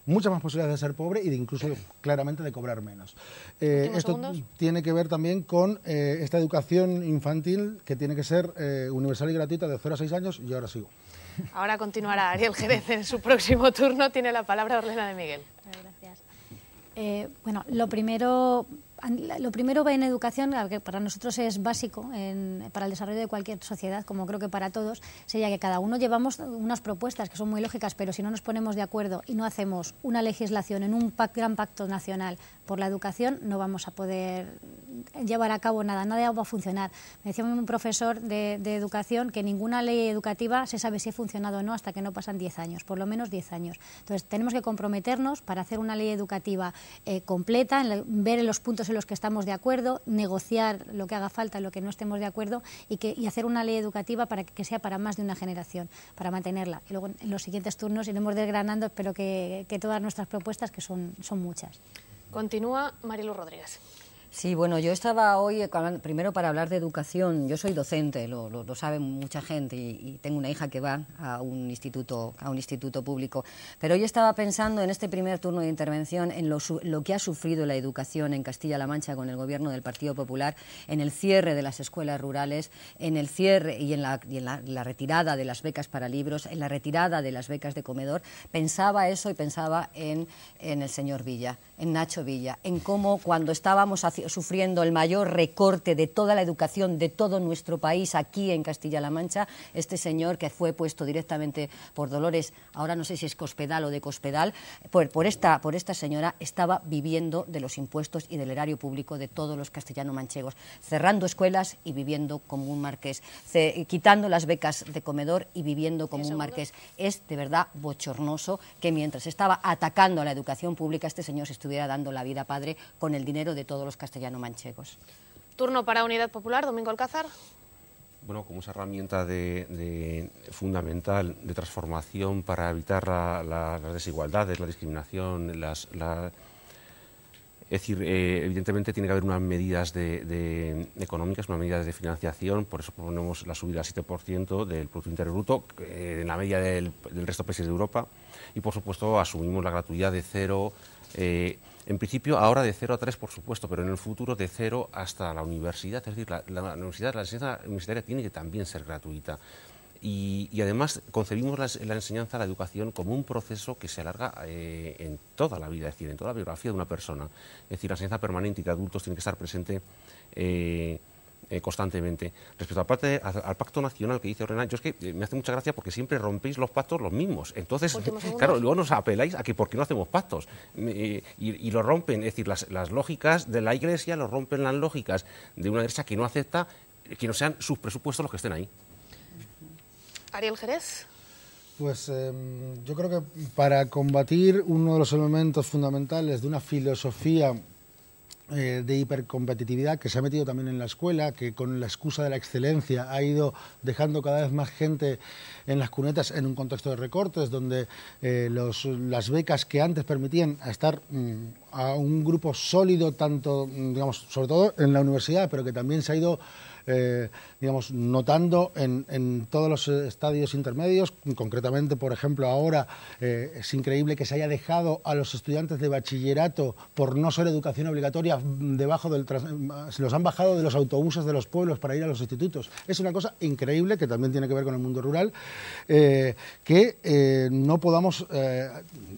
muchas más posibilidades de ser pobre y de incluso claramente de cobrar menos. Esto tiene que ver también con esta educación infantil que tiene que ser universal y gratuita de 0 a 6 años, y ahora sigo. Ahora continuará Ariel Jerez en su próximo turno. Tiene la palabra Orlena de Miguel. Gracias. Bueno, lo primero en educación, que para nosotros es básico para el desarrollo de cualquier sociedad, como creo que para todos, sería que cada uno llevamos unas propuestas que son muy lógicas, pero si no nos ponemos de acuerdo y no hacemos una legislación en un gran pacto nacional por la educación, no vamos a poder llevar a cabo nada va a funcionar. Me decía un profesor de educación que ninguna ley educativa se sabe si ha funcionado o no hasta que no pasan 10 años, por lo menos 10 años. Entonces tenemos que comprometernos para hacer una ley educativa completa, ver los puntos aspectos en los que estamos de acuerdo, negociar lo que haga falta, lo que no estemos de acuerdo y hacer una ley educativa para que sea para más de una generación, para mantenerla. Y luego en los siguientes turnos iremos desgranando, espero que todas nuestras propuestas, que son muchas. Continúa Marilu Rodríguez. Sí, bueno, yo estaba hoy, primero para hablar de educación. Yo soy docente, lo sabe mucha gente, y tengo una hija que va a un instituto público. Pero hoy estaba pensando en este primer turno de intervención en lo que ha sufrido la educación en Castilla-La Mancha con el gobierno del Partido Popular, en el cierre de las escuelas rurales, en el cierre y en la retirada de las becas para libros, en la retirada de las becas de comedor. Pensaba eso y pensaba en el señor Villa, en Nacho Villa, en cómo cuando estábamos sufriendo el mayor recorte de toda la educación de todo nuestro país aquí en Castilla-La Mancha, este señor que fue puesto directamente por Dolores, ahora no sé si es Cospedal o de Cospedal, por esta señora, estaba viviendo de los impuestos y del erario público de todos los castellano-manchegos, cerrando escuelas y viviendo como un marqués, quitando las becas de comedor y viviendo como un marqués. Es de verdad bochornoso que mientras estaba atacando a la educación pública, este señor se estuviera dando la vida padre con el dinero de todos los castellano-manchegos. Turno para Unidad Popular, Domingo Alcázar. Bueno, como esa herramienta fundamental de transformación para evitar las desigualdades, la discriminación, es decir, evidentemente tiene que haber unas medidas económicas, unas medidas de financiación, por eso proponemos la subida al 7% del Producto Interior Bruto, en la media del resto de países de Europa, y por supuesto asumimos la gratuidad de 0, en principio ahora de 0 a 3, por supuesto, pero en el futuro de 0 hasta la universidad, es decir, la enseñanza universitaria tiene que también ser gratuita. Y además concebimos la enseñanza, la educación, como un proceso que se alarga en toda la vida, es decir, en toda la biografía de una persona. Es decir, la enseñanza permanente y que adultos tiene que estar presente constantemente. Respecto al pacto nacional que dice Orena, yo es que me hace mucha gracia porque siempre rompéis los pactos los mismos. Entonces, claro, luego nos apeláis a que por qué no hacemos pactos. Y lo rompen, es decir, las lógicas de la Iglesia lo rompen las lógicas de una derecha que no acepta que no sean sus presupuestos los que estén ahí. Ariel Jerez. Pues yo creo que para combatir uno de los elementos fundamentales de una filosofía de hipercompetitividad que se ha metido también en la escuela, que con la excusa de la excelencia ha ido dejando cada vez más gente en las cunetas en un contexto de recortes, donde las becas que antes permitían estar a un grupo sólido, tanto, digamos, sobre todo en la universidad, pero que también se ha ido digamos, notando en todos los estadios intermedios. Concretamente, por ejemplo, ahora es increíble que se haya dejado a los estudiantes de bachillerato, por no ser educación obligatoria, se los han bajado de los autobuses de los pueblos para ir a los institutos. Es una cosa increíble que también tiene que ver con el mundo rural, que no podamos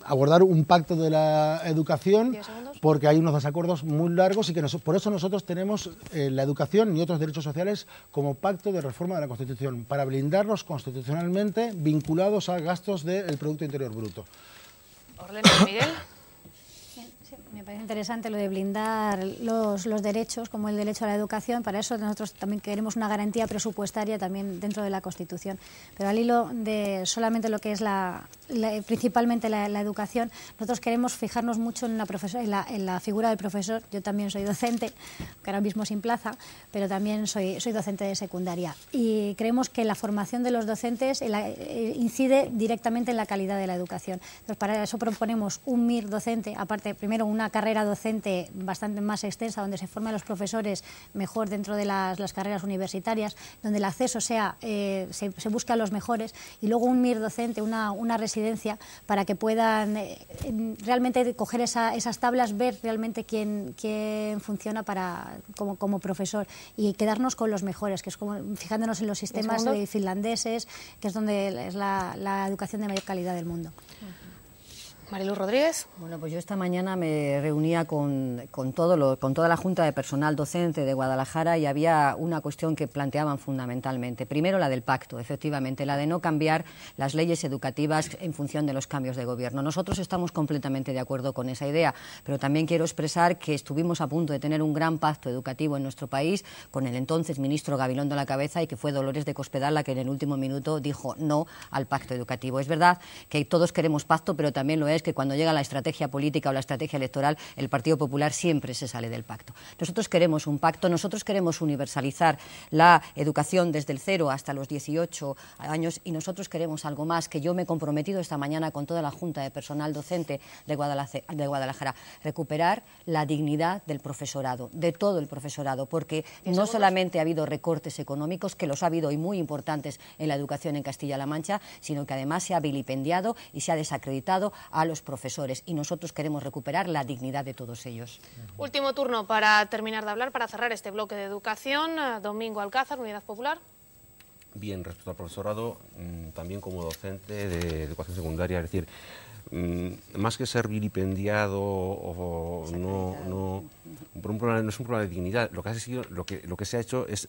abordar un pacto de la educación porque hay unos desacuerdos muy largos y que por eso nosotros tenemos la educación y otros derechos sociales como pacto de reforma de la Constitución, para blindarlos constitucionalmente vinculados a gastos del Producto Interior Bruto. Orlena Miguel. Me parece interesante lo de blindar los derechos, como el derecho a la educación. Para eso nosotros también queremos una garantía presupuestaria también dentro de la Constitución. Pero al hilo de solamente lo que es principalmente la educación, nosotros queremos fijarnos mucho en la figura del profesor. Yo también soy docente, que ahora mismo sin plaza, pero también soy docente de secundaria. Y creemos que la formación de los docentes incide directamente en la calidad de la educación. Entonces, para eso proponemos un MIR docente, aparte, primero, una carrera docente bastante más extensa, donde se formen los profesores mejor dentro de las carreras universitarias, donde el acceso sea, se busque a los mejores, y luego un MIR docente, una residencia, para que puedan realmente coger esas tablas, ver realmente quién funciona como profesor, y quedarnos con los mejores, que es como fijándonos en los sistemas finlandeses, que es donde es la educación de mayor calidad del mundo. Marilu Rodríguez. Bueno, pues yo esta mañana me reunía con toda la Junta de Personal Docente de Guadalajara, y había una cuestión que planteaban fundamentalmente. Primero, la del pacto, efectivamente, la de no cambiar las leyes educativas en función de los cambios de gobierno. Nosotros estamos completamente de acuerdo con esa idea, pero también quiero expresar que estuvimos a punto de tener un gran pacto educativo en nuestro país con el entonces ministro Gabilondo a la cabeza, y que fue Dolores de Cospedal la que en el último minuto dijo no al pacto educativo. Es verdad que todos queremos pacto, pero también lo es es que cuando llega la estrategia política o la estrategia electoral, el Partido Popular siempre se sale del pacto. Nosotros queremos un pacto, nosotros queremos universalizar la educación desde el 0 hasta los 18 años y nosotros queremos algo más, que yo me he comprometido esta mañana con toda la Junta de Personal Docente de Guadalajara, recuperar la dignidad del profesorado, de todo el profesorado, porque no solamente ha habido recortes económicos, que los ha habido y muy importantes en la educación en Castilla-La Mancha, sino que además se ha vilipendiado y se ha desacreditado a los profesores y nosotros queremos recuperar la dignidad de todos ellos. Último turno para terminar de hablar, para cerrar este bloque de educación. Domingo Alcázar, Unidad Popular. Bien, respecto al profesorado, también como docente de educación secundaria, es decir, más que ser vilipendiado o no es un problema de dignidad. Lo que se ha hecho es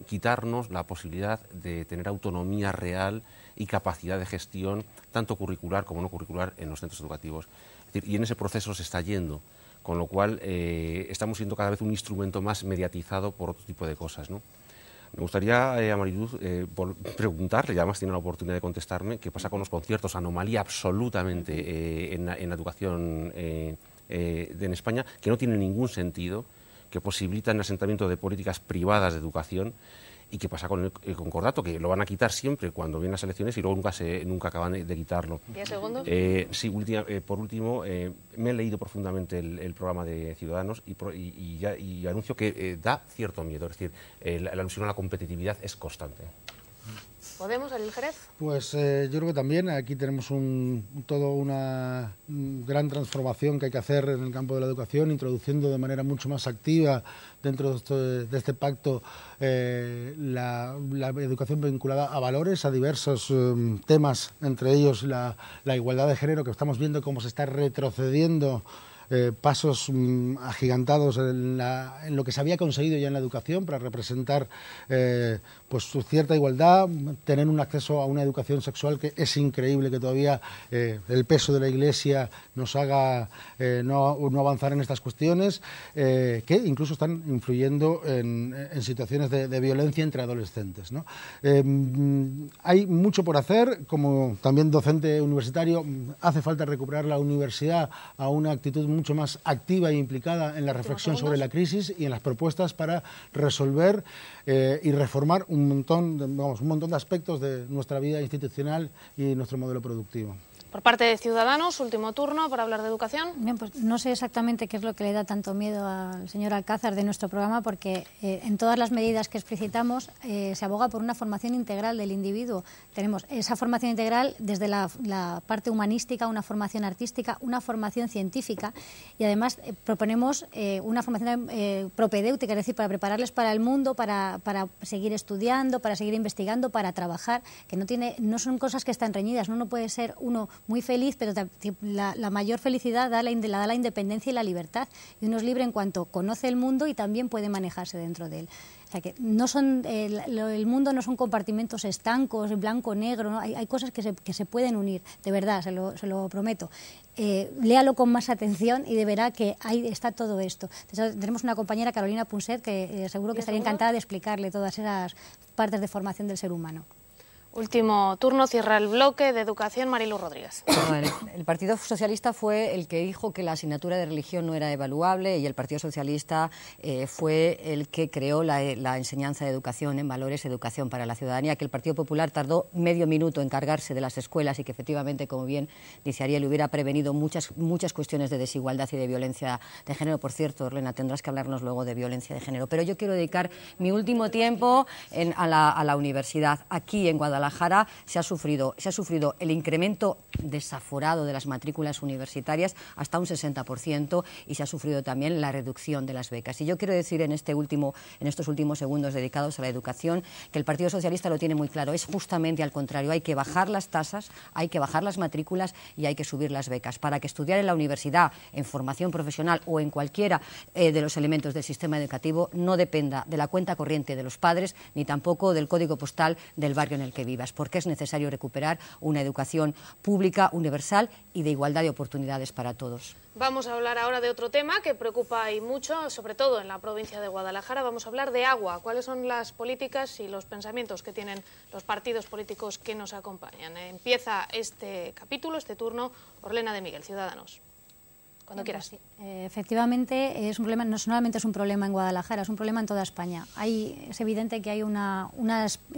quitarnos la posibilidad de tener autonomía real y capacidad de gestión, tanto curricular como no curricular, en los centros educativos. Es decir, y en ese proceso se está yendo, con lo cual estamos siendo cada vez un instrumento más mediatizado por otro tipo de cosas, ¿no? Me gustaría a Mariluz preguntarle, y además tiene la oportunidad de contestarme, qué pasa con los conciertos, anomalía absolutamente en la educación en España, que no tiene ningún sentido, que posibilitan el asentamiento de políticas privadas de educación. ¿Y qué pasa con el concordato? Que lo van a quitar siempre cuando vienen las elecciones y luego nunca acaban de quitarlo. ¿10 segundos? Sí, por último, me he leído profundamente el programa de Ciudadanos y anuncio que da cierto miedo. Es decir, la alusión a la competitividad es constante. ¿Podemos, el Jerez? Pues yo creo que también aquí tenemos toda una gran transformación que hay que hacer en el campo de la educación, introduciendo de manera mucho más activa dentro de este pacto la educación vinculada a valores, a diversos temas, entre ellos la igualdad de género, que estamos viendo cómo se está retrocediendo pasos agigantados en lo que se había conseguido ya en la educación para representar pues cierta igualdad, tener un acceso a una educación sexual que es increíble que todavía el peso de la Iglesia nos haga no avanzar en estas cuestiones, que incluso están influyendo en situaciones de violencia entre adolescentes, ¿no? Hay mucho por hacer. Como también docente universitario, hace falta recuperar la universidad a una actitud mucho más activa e implicada en la reflexión sobre la crisis y en las propuestas para resolver y reformar un montón de aspectos de nuestra vida institucional y nuestro modelo productivo. Por parte de Ciudadanos, último turno para hablar de educación. Bien, pues no sé exactamente qué es lo que le da tanto miedo al señor Alcázar de nuestro programa, porque en todas las medidas que explicitamos se aboga por una formación integral del individuo. Tenemos esa formación integral desde la parte humanística, una formación artística, una formación científica, y además proponemos una formación propedéutica, es decir, para prepararles para el mundo, para seguir estudiando, para seguir investigando, para trabajar, que no son cosas que están reñidas. No puede ser uno muy feliz, pero la mayor felicidad la da la independencia y la libertad. Y uno es libre en cuanto conoce el mundo y también puede manejarse dentro de él. O sea que el mundo no son compartimentos estancos, blanco o negro, ¿no? Hay cosas que se pueden unir, de verdad, se lo prometo. Léalo con más atención y de verá que ahí está todo esto. Entonces, tenemos una compañera, Carolina Punset, que seguro que estaría encantada de explicarle todas esas partes de formación del ser humano. Último turno, cierra el bloque de educación, Mariluz Rodríguez. Bueno, el Partido Socialista fue el que dijo que la asignatura de religión no era evaluable, y el Partido Socialista fue el que creó la enseñanza de educación en valores, educación para la ciudadanía, que el Partido Popular tardó medio minuto en cargarse de las escuelas y que efectivamente, como bien dice Ariel, hubiera prevenido muchas cuestiones de desigualdad y de violencia de género. Por cierto, Orlena, tendrás que hablarnos luego de violencia de género. Pero yo quiero dedicar mi último tiempo a la universidad. Aquí en Guadalajara se ha sufrido el incremento desaforado de las matrículas universitarias hasta un 60%, y se ha sufrido también la reducción de las becas. Y yo quiero decir en estos últimos segundos dedicados a la educación que el Partido Socialista lo tiene muy claro. Es justamente al contrario. Hay que bajar las tasas, hay que bajar las matrículas y hay que subir las becas para que estudiar en la universidad, en formación profesional o en cualquiera de los elementos del sistema educativo no dependa de la cuenta corriente de los padres ni tampoco del código postal del barrio en el que viven. Rivas, porque es necesario recuperar una educación pública, universal y de igualdad de oportunidades para todos. Vamos a hablar ahora de otro tema que preocupa y mucho, sobre todo en la provincia de Guadalajara. Vamos a hablar de agua. ¿Cuáles son las políticas y los pensamientos que tienen los partidos políticos que nos acompañan? Empieza este capítulo, este turno, Orlena de Miguel, Ciudadanos. Cuando quieras. Sí. Efectivamente, es un problema, no solamente es un problema en Guadalajara, es un problema en toda España. Es evidente que hay una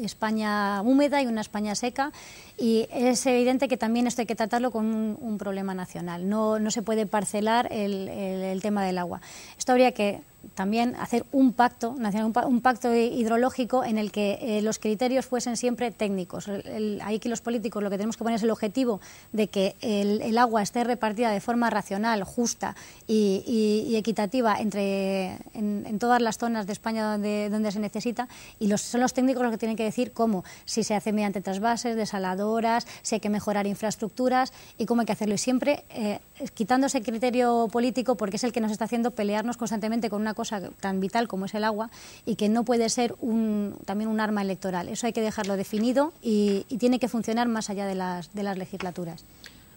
España húmeda y una España seca, y es evidente que también esto hay que tratarlo con un problema nacional. No se puede parcelar el tema del agua. Esto habría que también hacer un pacto nacional, un pacto hidrológico en el que los criterios fuesen siempre técnicos. Ahí que los políticos lo que tenemos que poner es el objetivo de que el agua esté repartida de forma racional, justa y equitativa en todas las zonas de España donde se necesita, y son los técnicos los que tienen que decir cómo, si se hace mediante trasvases, desaladoras, si hay que mejorar infraestructuras y cómo hay que hacerlo, y siempre quitando ese criterio político, porque es el que nos está haciendo pelearnos constantemente con una cosa tan vital como es el agua, y que no puede ser también un arma electoral. Eso hay que dejarlo definido y tiene que funcionar más allá de las legislaturas.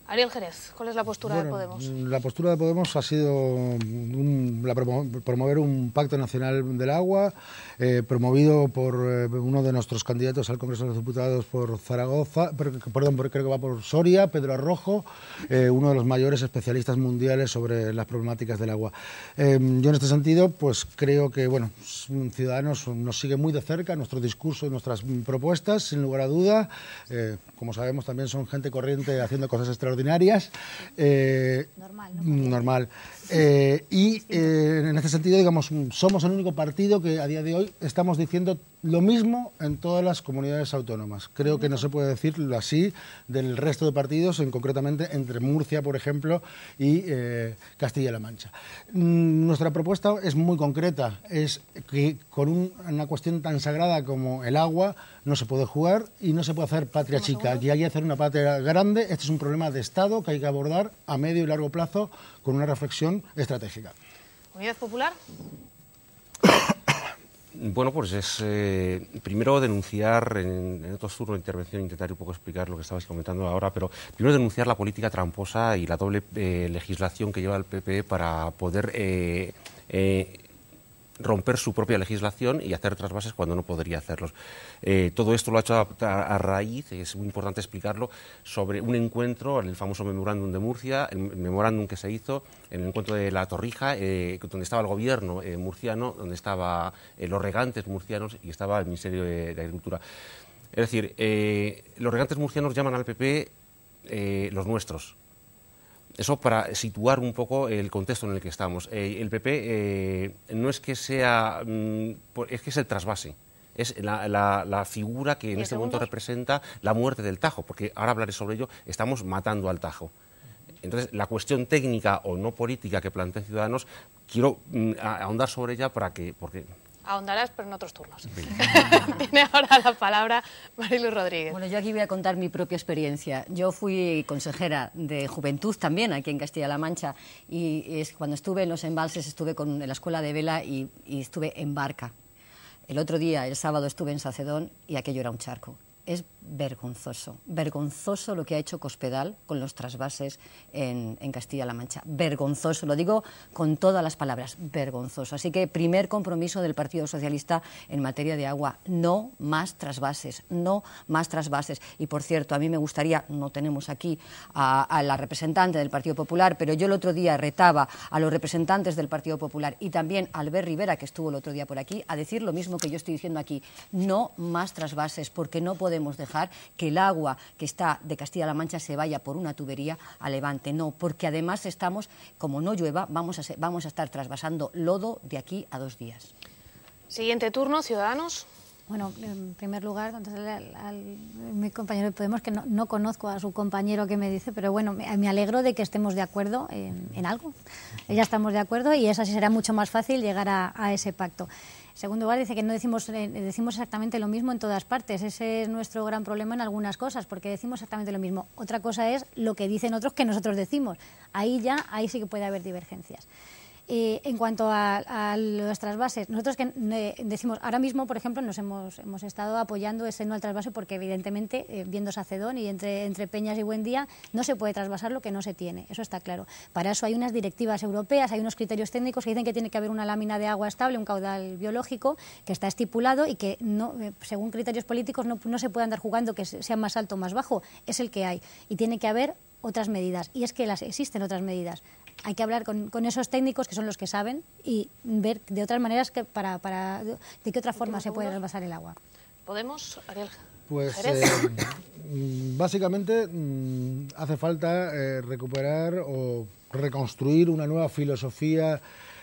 Ariel Jerez, ¿cuál es la postura de Podemos? La postura de Podemos ha sido promover un pacto nacional del agua, promovido por uno de nuestros candidatos al Congreso de los Diputados por Zaragoza, creo que va por Soria, Pedro Arrojo, uno de los mayores especialistas mundiales sobre las problemáticas del agua. Yo en este sentido, pues creo que, bueno, Ciudadanos nos sigue muy de cerca nuestro discurso y nuestras propuestas, sin lugar a duda. Como sabemos, también son gente corriente haciendo cosas extraordinarias. Normal. En este sentido, digamos, somos el único partido que a día de hoy estamos diciendo lo mismo en todas las comunidades autónomas. Creo que no se puede decirlo así del resto de partidos, concretamente entre Murcia, por ejemplo, y Castilla-La Mancha. Nuestra propuesta es muy concreta, es que con una cuestión tan sagrada como el agua no se puede jugar y no se puede hacer patria chica. Y hay que hacer una patria grande. Este es un problema de Estado que hay que abordar a medio y largo plazo con una reflexión estratégica. ¿Unidad Popular? Bueno, pues es primero denunciar, en otro turno de intervención intentaré un poco explicar lo que estabais comentando ahora, pero primero denunciar la política tramposa y la doble legislación que lleva el PP para poder romper su propia legislación y hacer trasvases cuando no podría hacerlos. Todo esto lo ha hecho a raíz, es muy importante explicarlo, sobre un encuentro, el famoso memorándum de Murcia, el memorándum que se hizo en el encuentro de La Torrija, donde estaba el gobierno murciano, donde estaban los regantes murcianos y estaba el Ministerio de Agricultura. Es decir, los regantes murcianos llaman al PP los nuestros. Eso para situar un poco el contexto en el que estamos. El PP no es que sea, es que es el trasvase. Es la figura que en este momento representa la muerte del Tajo, porque ahora hablaré sobre ello, estamos matando al Tajo. Entonces, la cuestión técnica o no política que plantean Ciudadanos, quiero ahondar sobre ella porque Ahondarás, pero en otros turnos. Tiene ahora la palabra Marilu Rodríguez. Bueno, yo aquí voy a contar mi propia experiencia. Yo fui consejera de Juventud también aquí en Castilla-La Mancha, y cuando estuve en los embalses estuve en la escuela de vela y estuve en barca. El otro día, el sábado, estuve en Sacedón y aquello era un charco. Es vergonzoso, vergonzoso lo que ha hecho Cospedal con los trasvases en Castilla-La Mancha. Vergonzoso, lo digo con todas las palabras, vergonzoso. Así que primer compromiso del Partido Socialista en materia de agua, no más trasvases, no más trasvases. Y por cierto, a mí me gustaría, no tenemos aquí a la representante del Partido Popular, pero yo el otro día retaba a los representantes del Partido Popular y también a Albert Rivera, que estuvo el otro día por aquí, a decir lo mismo que yo estoy diciendo aquí, no más trasvases, porque no podemos dejar que el agua que está de Castilla-La Mancha se vaya por una tubería a Levante. No, porque además estamos, como no llueva, vamos a estar trasvasando lodo de aquí a 2 días. Siguiente turno, Ciudadanos. Bueno, en primer lugar, mi compañero de Podemos, que no conozco a su compañero que me dice, pero bueno, me alegro de que estemos de acuerdo en algo. Ya estamos de acuerdo y eso así será mucho más fácil llegar a ese pacto. En segundo lugar, dice que no decimos exactamente lo mismo en todas partes. Ese es nuestro gran problema en algunas cosas, porque decimos exactamente lo mismo. Otra cosa es lo que dicen otros que nosotros decimos. Ahí sí que puede haber divergencias. En cuanto a los trasvases, nosotros que decimos, ahora mismo, por ejemplo, nos hemos estado apoyando ese no al trasvase porque evidentemente, viendo Sacedón y entre Peñas y Buendía, no se puede trasvasar lo que no se tiene, eso está claro. Para eso hay unas directivas europeas, hay unos criterios técnicos que dicen que tiene que haber una lámina de agua estable, un caudal biológico que está estipulado y que no, según criterios políticos no se puede andar jugando que sea más alto o más bajo, es el que hay y tiene que haber otras medidas, y es que existen otras medidas. Hay que hablar con esos técnicos que son los que saben y ver de otras maneras de qué otra forma se puede trasvasar el agua. ¿Podemos, Ariel? Pues básicamente hace falta recuperar o reconstruir una nueva filosofía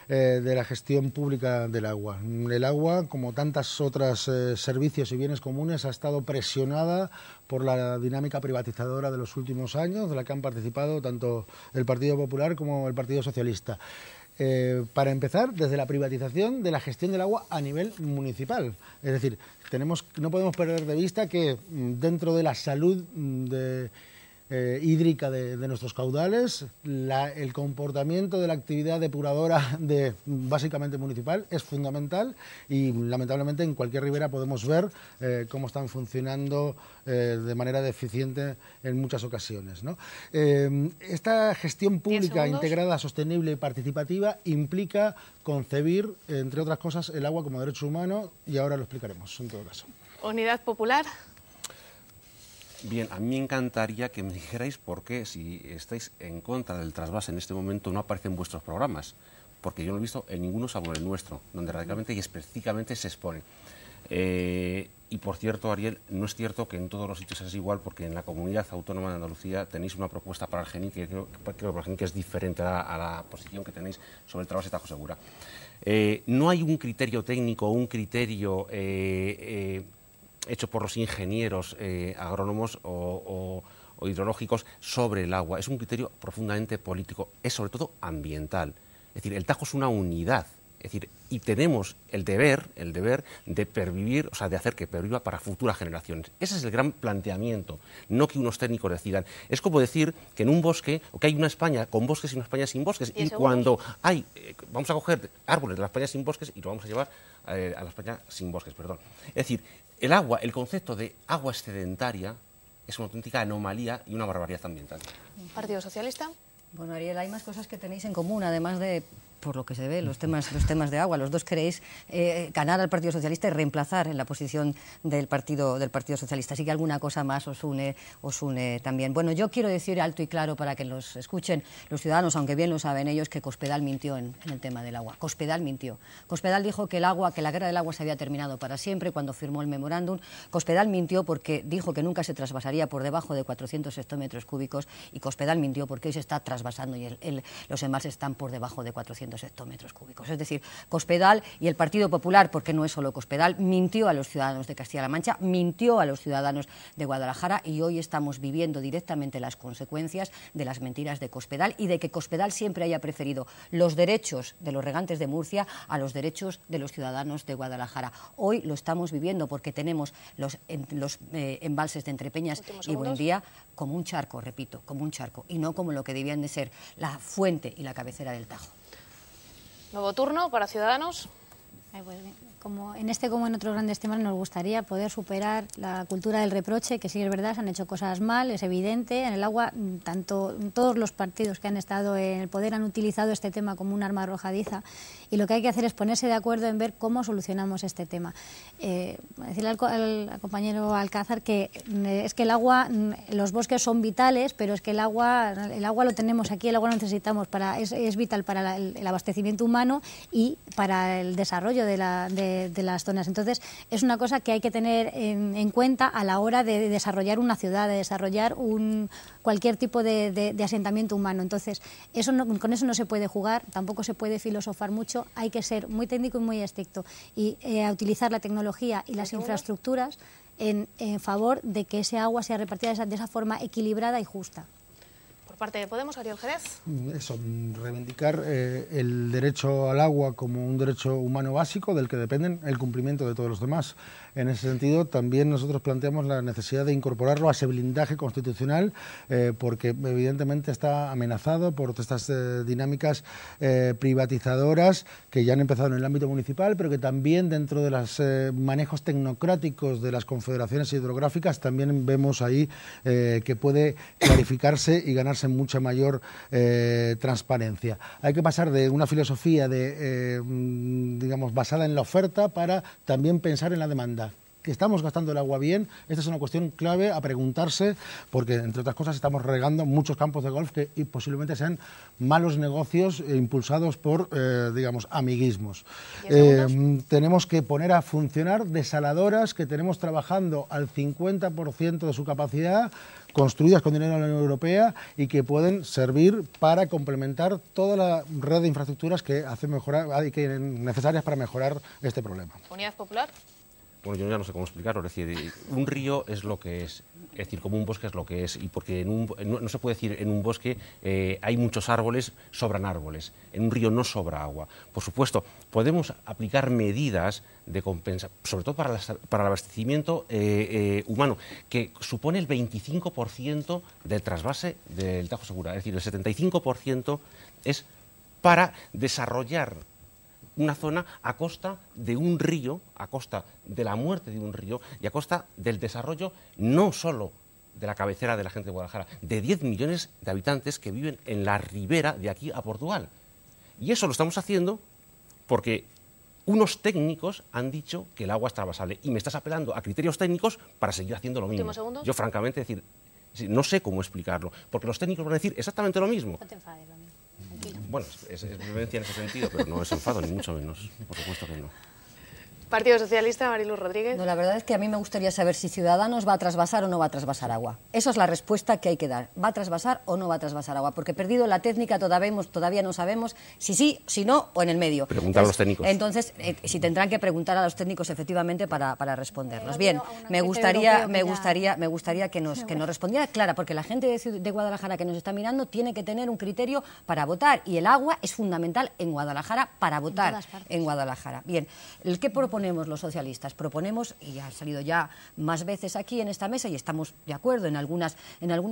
de la gestión pública del agua. El agua, como tantos otros servicios y bienes comunes, ha estado presionada por la dinámica privatizadora de los últimos años, de la que han participado tanto el Partido Popular como el Partido Socialista. Para empezar, desde la privatización de la gestión del agua a nivel municipal. Es decir, no podemos perder de vista que dentro de la salud hídrica de nuestros caudales, el comportamiento de la actividad depuradora básicamente municipal es fundamental y lamentablemente en cualquier ribera podemos ver cómo están funcionando de manera deficiente en muchas ocasiones, ¿no? Esta gestión pública integrada, sostenible y participativa implica concebir, entre otras cosas, el agua como derecho humano, y ahora lo explicaremos en todo caso. Unidad Popular. Bien, a mí me encantaría que me dijerais por qué, si estáis en contra del trasvase en este momento, no aparece en vuestros programas, porque yo no lo he visto en ninguno salvo en el nuestro, donde radicalmente y específicamente se expone. Y por cierto, Ariel, no es cierto que en todos los sitios es igual, porque en la Comunidad Autónoma de Andalucía tenéis una propuesta para el GENI que creo que es diferente a la posición que tenéis sobre el trasvase Tajo Segura. No hay un criterio técnico, un criterio hecho por los ingenieros agrónomos o hidrológicos sobre el agua. Es un criterio profundamente político, es sobre todo ambiental. Es decir, el Tajo es una unidad, es decir, y tenemos el deber de pervivir, o sea, de hacer que perviva para futuras generaciones. Ese es el gran planteamiento, no que unos técnicos decidan. Es como decir que en un bosque, o que hay una España con bosques y una España sin bosques, y cuando hay, vamos a coger árboles de la España sin bosques y lo vamos a llevar a la España sin bosques, perdón. Es decir, el agua, el concepto de agua excedentaria es una auténtica anomalía y una barbaridad ambiental. ¿Partido Socialista? Bueno, Ariel, hay más cosas que tenéis en común, además de, por lo que se ve, los temas de agua. Los dos queréis ganar al Partido Socialista y reemplazar en la posición del Partido Socialista. Así que alguna cosa más os une también. Bueno, yo quiero decir alto y claro para que los escuchen los ciudadanos, aunque bien lo saben ellos, que Cospedal mintió en el tema del agua. Cospedal mintió. Cospedal dijo que la guerra del agua se había terminado para siempre cuando firmó el memorándum. Cospedal mintió porque dijo que nunca se trasvasaría por debajo de 400 hectómetros cúbicos, y Cospedal mintió porque hoy se está trasvasando y los embalses están por debajo de 400 hectómetros cúbicos. Es decir, Cospedal y el Partido Popular, porque no es solo Cospedal, mintió a los ciudadanos de Castilla-La Mancha, mintió a los ciudadanos de Guadalajara, y hoy estamos viviendo directamente las consecuencias de las mentiras de Cospedal y de que Cospedal siempre haya preferido los derechos de los regantes de Murcia a los derechos de los ciudadanos de Guadalajara. Hoy lo estamos viviendo porque tenemos los embalses de Entrepeñas y Buendía como un charco, repito, como un charco, y no como lo que debían de ser la fuente y la cabecera del Tajo. Nuevo turno para Ciudadanos. Pues, como en este como en otros grandes temas nos gustaría poder superar la cultura del reproche, que sí es verdad, se han hecho cosas mal, es evidente. En el agua, todos los partidos que han estado en el poder han utilizado este tema como un arma arrojadiza, y lo que hay que hacer es ponerse de acuerdo en ver cómo solucionamos este tema. Decirle al compañero Alcázar que es que el agua, los bosques son vitales, pero es que el agua lo tenemos aquí, el agua lo necesitamos, es vital para el abastecimiento humano y para el desarrollo de las zonas. Entonces, es una cosa que hay que tener en cuenta a la hora de desarrollar una ciudad, de desarrollar cualquier tipo de asentamiento humano. Entonces, con eso no se puede jugar, tampoco se puede filosofar mucho, hay que ser muy técnico y muy estricto y a utilizar la tecnología y las infraestructuras en favor de que ese agua sea repartida de esa forma equilibrada y justa. Por parte de Podemos, Ariel Jerez. Eso, reivindicar el derecho al agua como un derecho humano básico del que dependen el cumplimiento de todos los demás. En ese sentido, también nosotros planteamos la necesidad de incorporarlo a ese blindaje constitucional, porque evidentemente está amenazado por estas dinámicas privatizadoras que ya han empezado en el ámbito municipal, pero que también dentro de los manejos tecnocráticos de las confederaciones hidrográficas también vemos ahí que puede clarificarse y ganarse mucha mayor transparencia. Hay que pasar de una filosofía digamos, basada en la oferta para también pensar en la demanda. Que estamos gastando el agua bien, esta es una cuestión clave a preguntarse, porque entre otras cosas estamos regando muchos campos de golf que posiblemente sean malos negocios impulsados por, digamos, amiguismos. Tenemos que poner a funcionar desaladoras que tenemos trabajando al 50% de su capacidad, construidas con dinero de la Unión Europea y que pueden servir para complementar toda la red de infraestructuras que hacen necesarias para mejorar este problema. Unidad Popular. Bueno, yo ya no sé cómo explicarlo, es decir, un río es lo que es decir, como un bosque es lo que es, y porque no se puede decir en un bosque hay muchos árboles, sobran árboles, en un río no sobra agua. Por supuesto, podemos aplicar medidas de compensa, sobre todo para el abastecimiento humano, que supone el 25% del trasvase del Tajo Segura, es decir, el 75% es para desarrollar una zona a costa de un río, a costa de la muerte de un río y a costa del desarrollo no solo de la cabecera de la gente de Guadalajara, de 10 millones de habitantes que viven en la ribera de aquí a Portugal. Y eso lo estamos haciendo porque unos técnicos han dicho que el agua es trasvasable y me estás apelando a criterios técnicos para seguir haciendo lo mismo. Yo, francamente, no sé cómo explicarlo, porque los técnicos van a decir exactamente lo mismo. No te enfades, Domingo. Bueno, es violencia en ese sentido, pero no es enfado, ni mucho menos. Por supuesto que no. Partido Socialista, Mariluz Rodríguez. No, la verdad es que a mí me gustaría saber si Ciudadanos va a trasvasar o no va a trasvasar agua. Esa es la respuesta que hay que dar. ¿Va a trasvasar o no va a trasvasar agua? Porque perdido la técnica todavía no sabemos si sí, si no o en el medio. Preguntar a los técnicos. Entonces, si tendrán que preguntar a los técnicos efectivamente para respondernos. Bien, me gustaría que nos respondiera Clara, porque la gente de Guadalajara que nos está mirando tiene que tener un criterio para votar y el agua es fundamental en Guadalajara para votar en Guadalajara. Bien, el que proponemos los socialistas, proponemos, y ha salido ya más veces aquí en esta mesa y estamos de acuerdo en algunos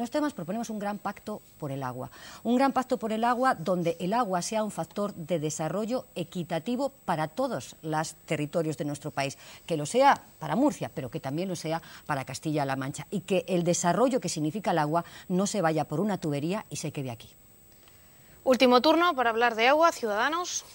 temas, proponemos un gran pacto por el agua. Un gran pacto por el agua donde el agua sea un factor de desarrollo equitativo para todos los territorios de nuestro país, que lo sea para Murcia, pero que también lo sea para Castilla-La Mancha, y que el desarrollo que significa el agua no se vaya por una tubería y se quede aquí. Último turno para hablar de agua, Ciudadanos.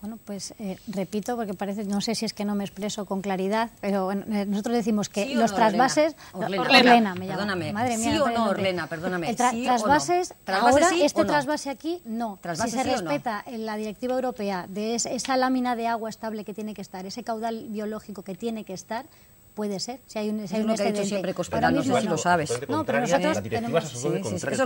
Bueno, pues repito, porque parece, no sé si es que no me expreso con claridad, pero nosotros decimos que los trasvases... Orlena, me llama. Perdóname. Madre mía, ¿Sí o no, Orlena? Perdóname. Trasvases, ahora sí este trasvase aquí, no. Si se respeta en la directiva europea de esa lámina de agua estable que tiene que estar, ese caudal biológico que tiene que estar, puede ser, si hay un excedente. Eso es lo que ha dicho siempre Cospedal, no sé si lo sabes. No, pero nosotros tenemos... Eso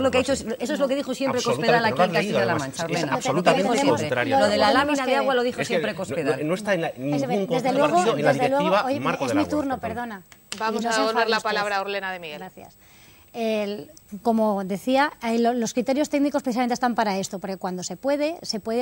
es lo que dijo siempre Cospedal aquí en Castilla-La Mancha. Es absolutamente contrario. Lo de la lámina de agua lo dijo siempre Cospedal. No está en ningún concepto en la directiva marco del agua. Es mi turno, perdona. Vamos a donar la palabra a Orlena de Miguel. Gracias. Como decía, los criterios técnicos precisamente están para esto, porque cuando se puede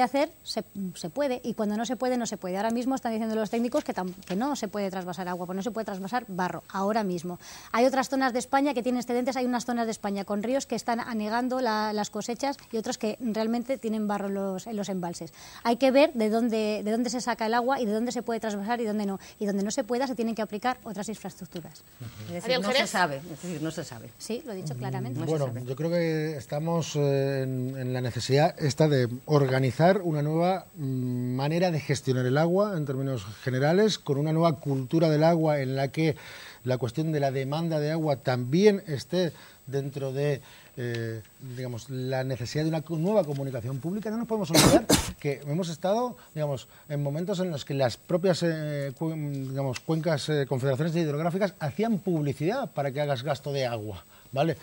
hacer, se puede, y cuando no se puede, no se puede. Ahora mismo están diciendo los técnicos que no se puede trasvasar agua, pues no se puede trasvasar barro, ahora mismo. Hay otras zonas de España que tienen excedentes, hay unas zonas de España con ríos que están anegando las cosechas y otras que realmente tienen barro en los embalses. Hay que ver de dónde se saca el agua y de dónde se puede trasvasar y dónde no. Y donde no se pueda, se tienen que aplicar otras infraestructuras. Es decir, no se sabe. Sí, lo he dicho claramente. Bueno, yo creo que estamos en la necesidad esta de organizar una nueva manera de gestionar el agua en términos generales, con una nueva cultura del agua en la que la cuestión de la demanda de agua también esté dentro de digamos, la necesidad de una nueva comunicación pública. No nos podemos olvidar que hemos estado, digamos, en momentos en los que las propias cuencas, confederaciones hidrográficas hacían publicidad para que hagas gasto de agua, ¿vale?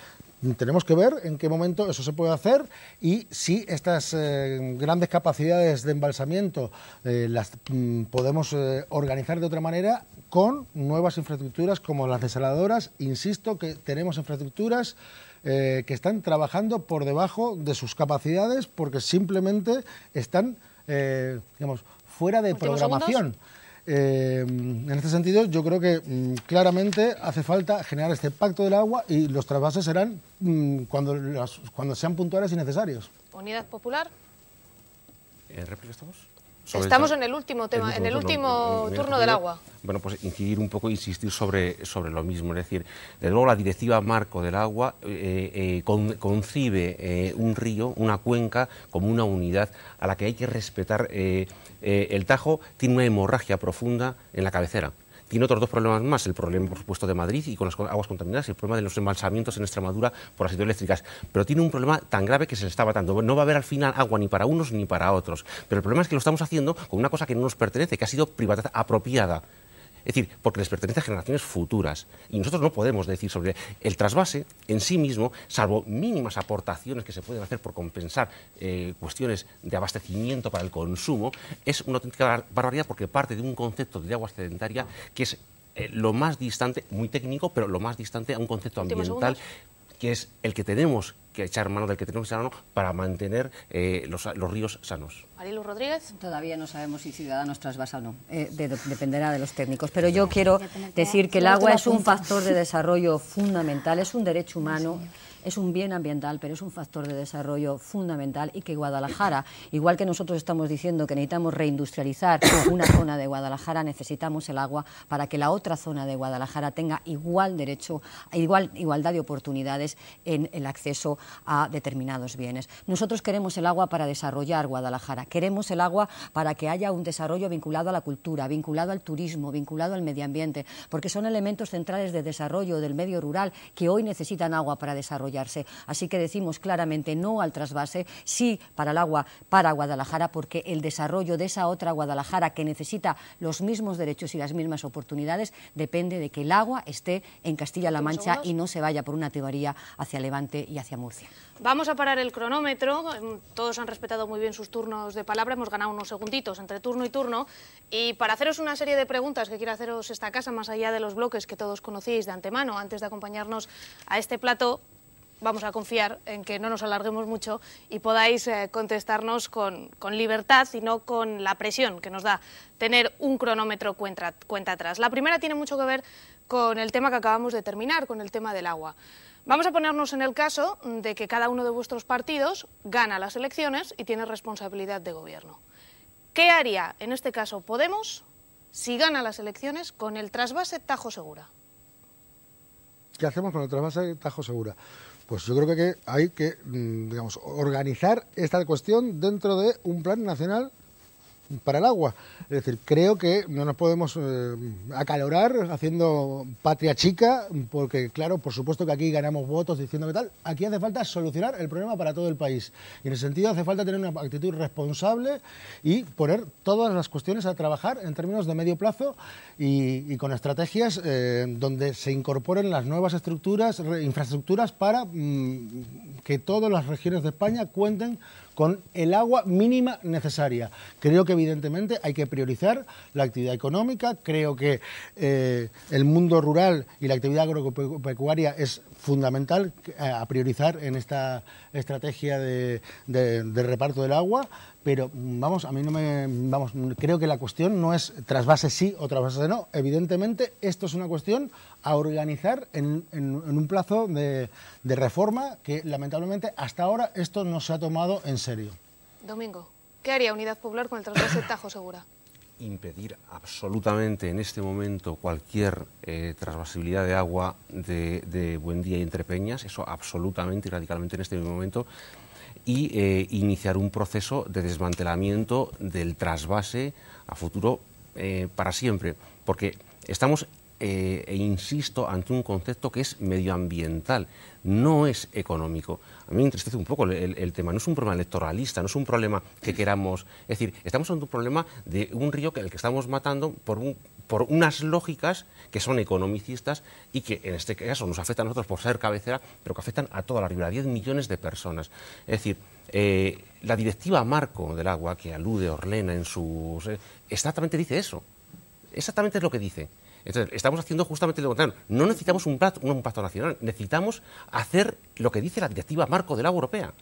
tenemos que ver en qué momento eso se puede hacer y si estas grandes capacidades de embalsamiento las podemos organizar de otra manera con nuevas infraestructuras como las desaladoras. Insisto que tenemos infraestructuras que están trabajando por debajo de sus capacidades porque simplemente están, digamos, fuera de programación. En este sentido, yo creo que claramente hace falta generar este pacto del agua y los trasvases serán cuando sean puntuales y necesarios. Unidad Popular. ¿En réplica estamos? Estamos en el último tema, en el último turno del agua. Bueno, pues incidir un poco, insistir sobre lo mismo. Es decir, desde luego la Directiva Marco del Agua concibe un río, una cuenca, como una unidad a la que hay que respetar. El Tajo tiene una hemorragia profunda en la cabecera. Tiene otros dos problemas más, el problema, por supuesto, de Madrid y con las aguas contaminadas, el problema de los embalsamientos en Extremadura por las hidroeléctricas, pero tiene un problema tan grave que se le está matando. No va a haber al final agua ni para unos ni para otros, pero el problema es que lo estamos haciendo con una cosa que no nos pertenece, que ha sido privatizada, apropiada. Es decir, porque les pertenece a generaciones futuras. Y nosotros no podemos decir sobre el trasvase en sí mismo, salvo mínimas aportaciones que se pueden hacer por compensar cuestiones de abastecimiento para el consumo, es una auténtica barbaridad porque parte de un concepto de agua excedentaria que es lo más distante, muy técnico, pero lo más distante a un concepto ambiental que es el que tenemos que echar mano, del que tenemos que echar mano para mantener los ríos sanos. Marilu Rodríguez. Todavía no sabemos si Ciudadanos trasvasa o no, dependerá de los técnicos, pero yo quiero decir que el agua es un factor de desarrollo fundamental, es un derecho humano, es un bien ambiental, pero es un factor de desarrollo fundamental y que Guadalajara, igual que nosotros estamos diciendo que necesitamos reindustrializar una zona de Guadalajara, necesitamos el agua para que la otra zona de Guadalajara tenga igualdad de oportunidades en el acceso a determinados bienes. Nosotros queremos el agua para desarrollar Guadalajara, queremos el agua para que haya un desarrollo vinculado a la cultura, vinculado al turismo, vinculado al medio ambiente, porque son elementos centrales de desarrollo del medio rural que hoy necesitan agua para desarrollarse. Así que decimos claramente no al trasvase, sí para el agua para Guadalajara, porque el desarrollo de esa otra Guadalajara que necesita los mismos derechos y las mismas oportunidades depende de que el agua esté en Castilla-La Mancha y no se vaya por una teoría hacia Levante y hacia Murcia. Vamos a parar el cronómetro, todos han respetado muy bien sus turnos de palabra, hemos ganado unos segunditos entre turno y turno, y para haceros una serie de preguntas que quiere haceros esta casa, más allá de los bloques que todos conocíais de antemano, antes de acompañarnos a este plato, vamos a confiar en que no nos alarguemos mucho y podáis contestarnos con libertad y no con la presión que nos da tener un cronómetro cuenta atrás. La primera tiene mucho que ver con el tema que acabamos de terminar, con el tema del agua. Vamos a ponernos en el caso de que cada uno de vuestros partidos gana las elecciones y tiene responsabilidad de gobierno. ¿Qué haría, en este caso, Podemos si gana las elecciones con el trasvase Tajo Segura? ¿Qué hacemos con el trasvase Tajo Segura? Pues yo creo que hay que, digamos, organizar esta cuestión dentro de un plan nacional para el agua. Es decir, creo que no nos podemos acalorar haciendo patria chica, porque claro, por supuesto que aquí ganamos votos diciendo que tal. Aquí hace falta solucionar el problema para todo el país. Y en ese sentido hace falta tener una actitud responsable y poner todas las cuestiones a trabajar en términos de medio plazo y con estrategias donde se incorporen las nuevas infraestructuras para que todas las regiones de España cuenten con el agua mínima necesaria. Creo que evidentemente hay que priorizar la actividad económica, creo que el mundo rural y la actividad agropecuaria es fundamental a priorizar en esta estrategia de reparto del agua, pero vamos, a mí no me... Vamos, creo que la cuestión no es trasvase sí o trasvase no. Evidentemente esto es una cuestión a organizar en un plazo de reforma que lamentablemente hasta ahora esto no se ha tomado en serio. Domingo, ¿qué haría Unidad Popular con el trasvase Tajo Segura? Impedir absolutamente en este momento cualquier transvasibilidad de agua de Buendía y Entre Peñas, eso absolutamente y radicalmente en este momento, y iniciar un proceso de desmantelamiento del trasvase a futuro para siempre, porque estamos e insisto, ante un concepto que es medioambiental, no es económico. A mí me entristece un poco el tema, no es un problema electoralista, no es un problema que queramos... Es decir, estamos ante un problema de un río el que estamos matando por unas lógicas que son economicistas y que en este caso nos afectan a nosotros por ser cabecera, pero que afectan a toda la ribera, a 10 millones de personas. Es decir, la directiva marco del agua, que alude Orlena en sus... exactamente dice eso, exactamente es lo que dice. Entonces, estamos haciendo justamente lo contrario. No necesitamos un pacto nacional, necesitamos hacer lo que dice la directiva marco del agua europea,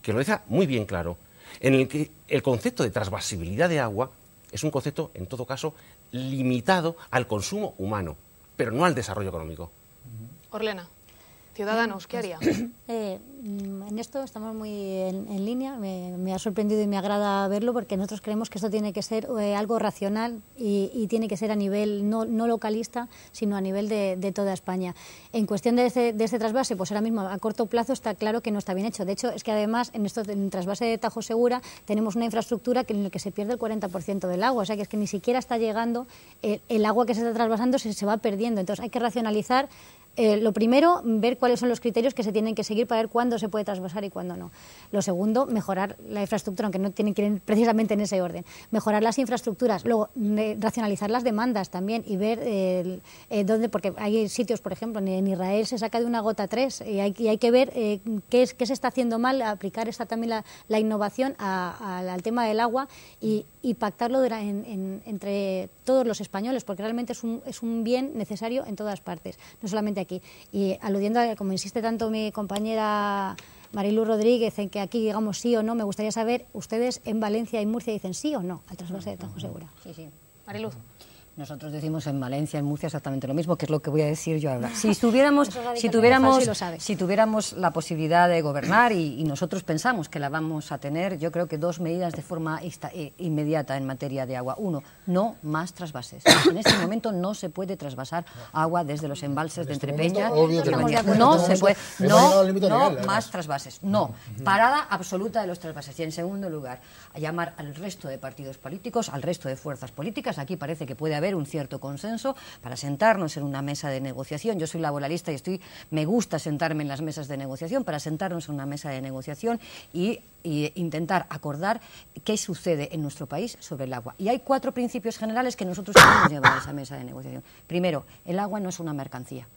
que lo deja muy bien claro, en el que el concepto de transvasibilidad de agua es un concepto, en todo caso, limitado al consumo humano, pero no al desarrollo económico. Orlena, Ciudadanos, ¿qué haría? En esto estamos muy en línea, me ha sorprendido y me agrada verlo porque nosotros creemos que esto tiene que ser algo racional y tiene que ser a nivel no localista, sino a nivel de toda España. En cuestión de este trasvase, pues ahora mismo a corto plazo está claro que no está bien hecho. De hecho, es que además en el trasvase de Tajo Segura tenemos una infraestructura en la que se pierde el 40% del agua, o sea que es que ni siquiera está llegando el agua que se está trasvasando, se va perdiendo. Entonces hay que racionalizar. Lo primero, ver cuáles son los criterios que se tienen que seguir para ver cuándo se puede trasvasar y cuándo no. Lo segundo, mejorar la infraestructura, aunque no tienen que ir precisamente en ese orden. Mejorar las infraestructuras, luego racionalizar las demandas también y ver dónde, porque hay sitios, por ejemplo, en Israel se saca de una gota 3 y hay que ver qué se está haciendo mal, aplicar también la innovación al tema del agua y pactarlo entre todos los españoles, porque realmente es un bien necesario en todas partes, no solamente aquí. Y aludiendo a, como insiste tanto mi compañera Marilu Rodríguez, en que aquí digamos sí o no, me gustaría saber, ustedes en Valencia y Murcia dicen sí o no al trasvase de Tajo Segura. Sí. Marilu. Nosotros decimos en Valencia, en Murcia exactamente lo mismo, que es lo que voy a decir yo ahora. Si tuviéramos la posibilidad de gobernar y nosotros pensamos que la vamos a tener, yo creo que dos medidas de forma inmediata en materia de agua. Uno, no más trasvases. En este momento no se puede trasvasar agua desde los embalses de Entrepeña. No se puede. No más trasvases. No. Parada absoluta de los trasvases. Y en segundo lugar, a llamar al resto de partidos políticos, al resto de fuerzas políticas. Aquí parece que puede haber un cierto consenso para sentarnos en una mesa de negociación. Yo soy laboralista y me gusta sentarme en las mesas de negociación, para sentarnos en una mesa de negociación y intentar acordar qué sucede en nuestro país sobre el agua. Y hay 4 principios generales que nosotros queremos llevar a esa mesa de negociación. Primero, el agua no es una mercancía.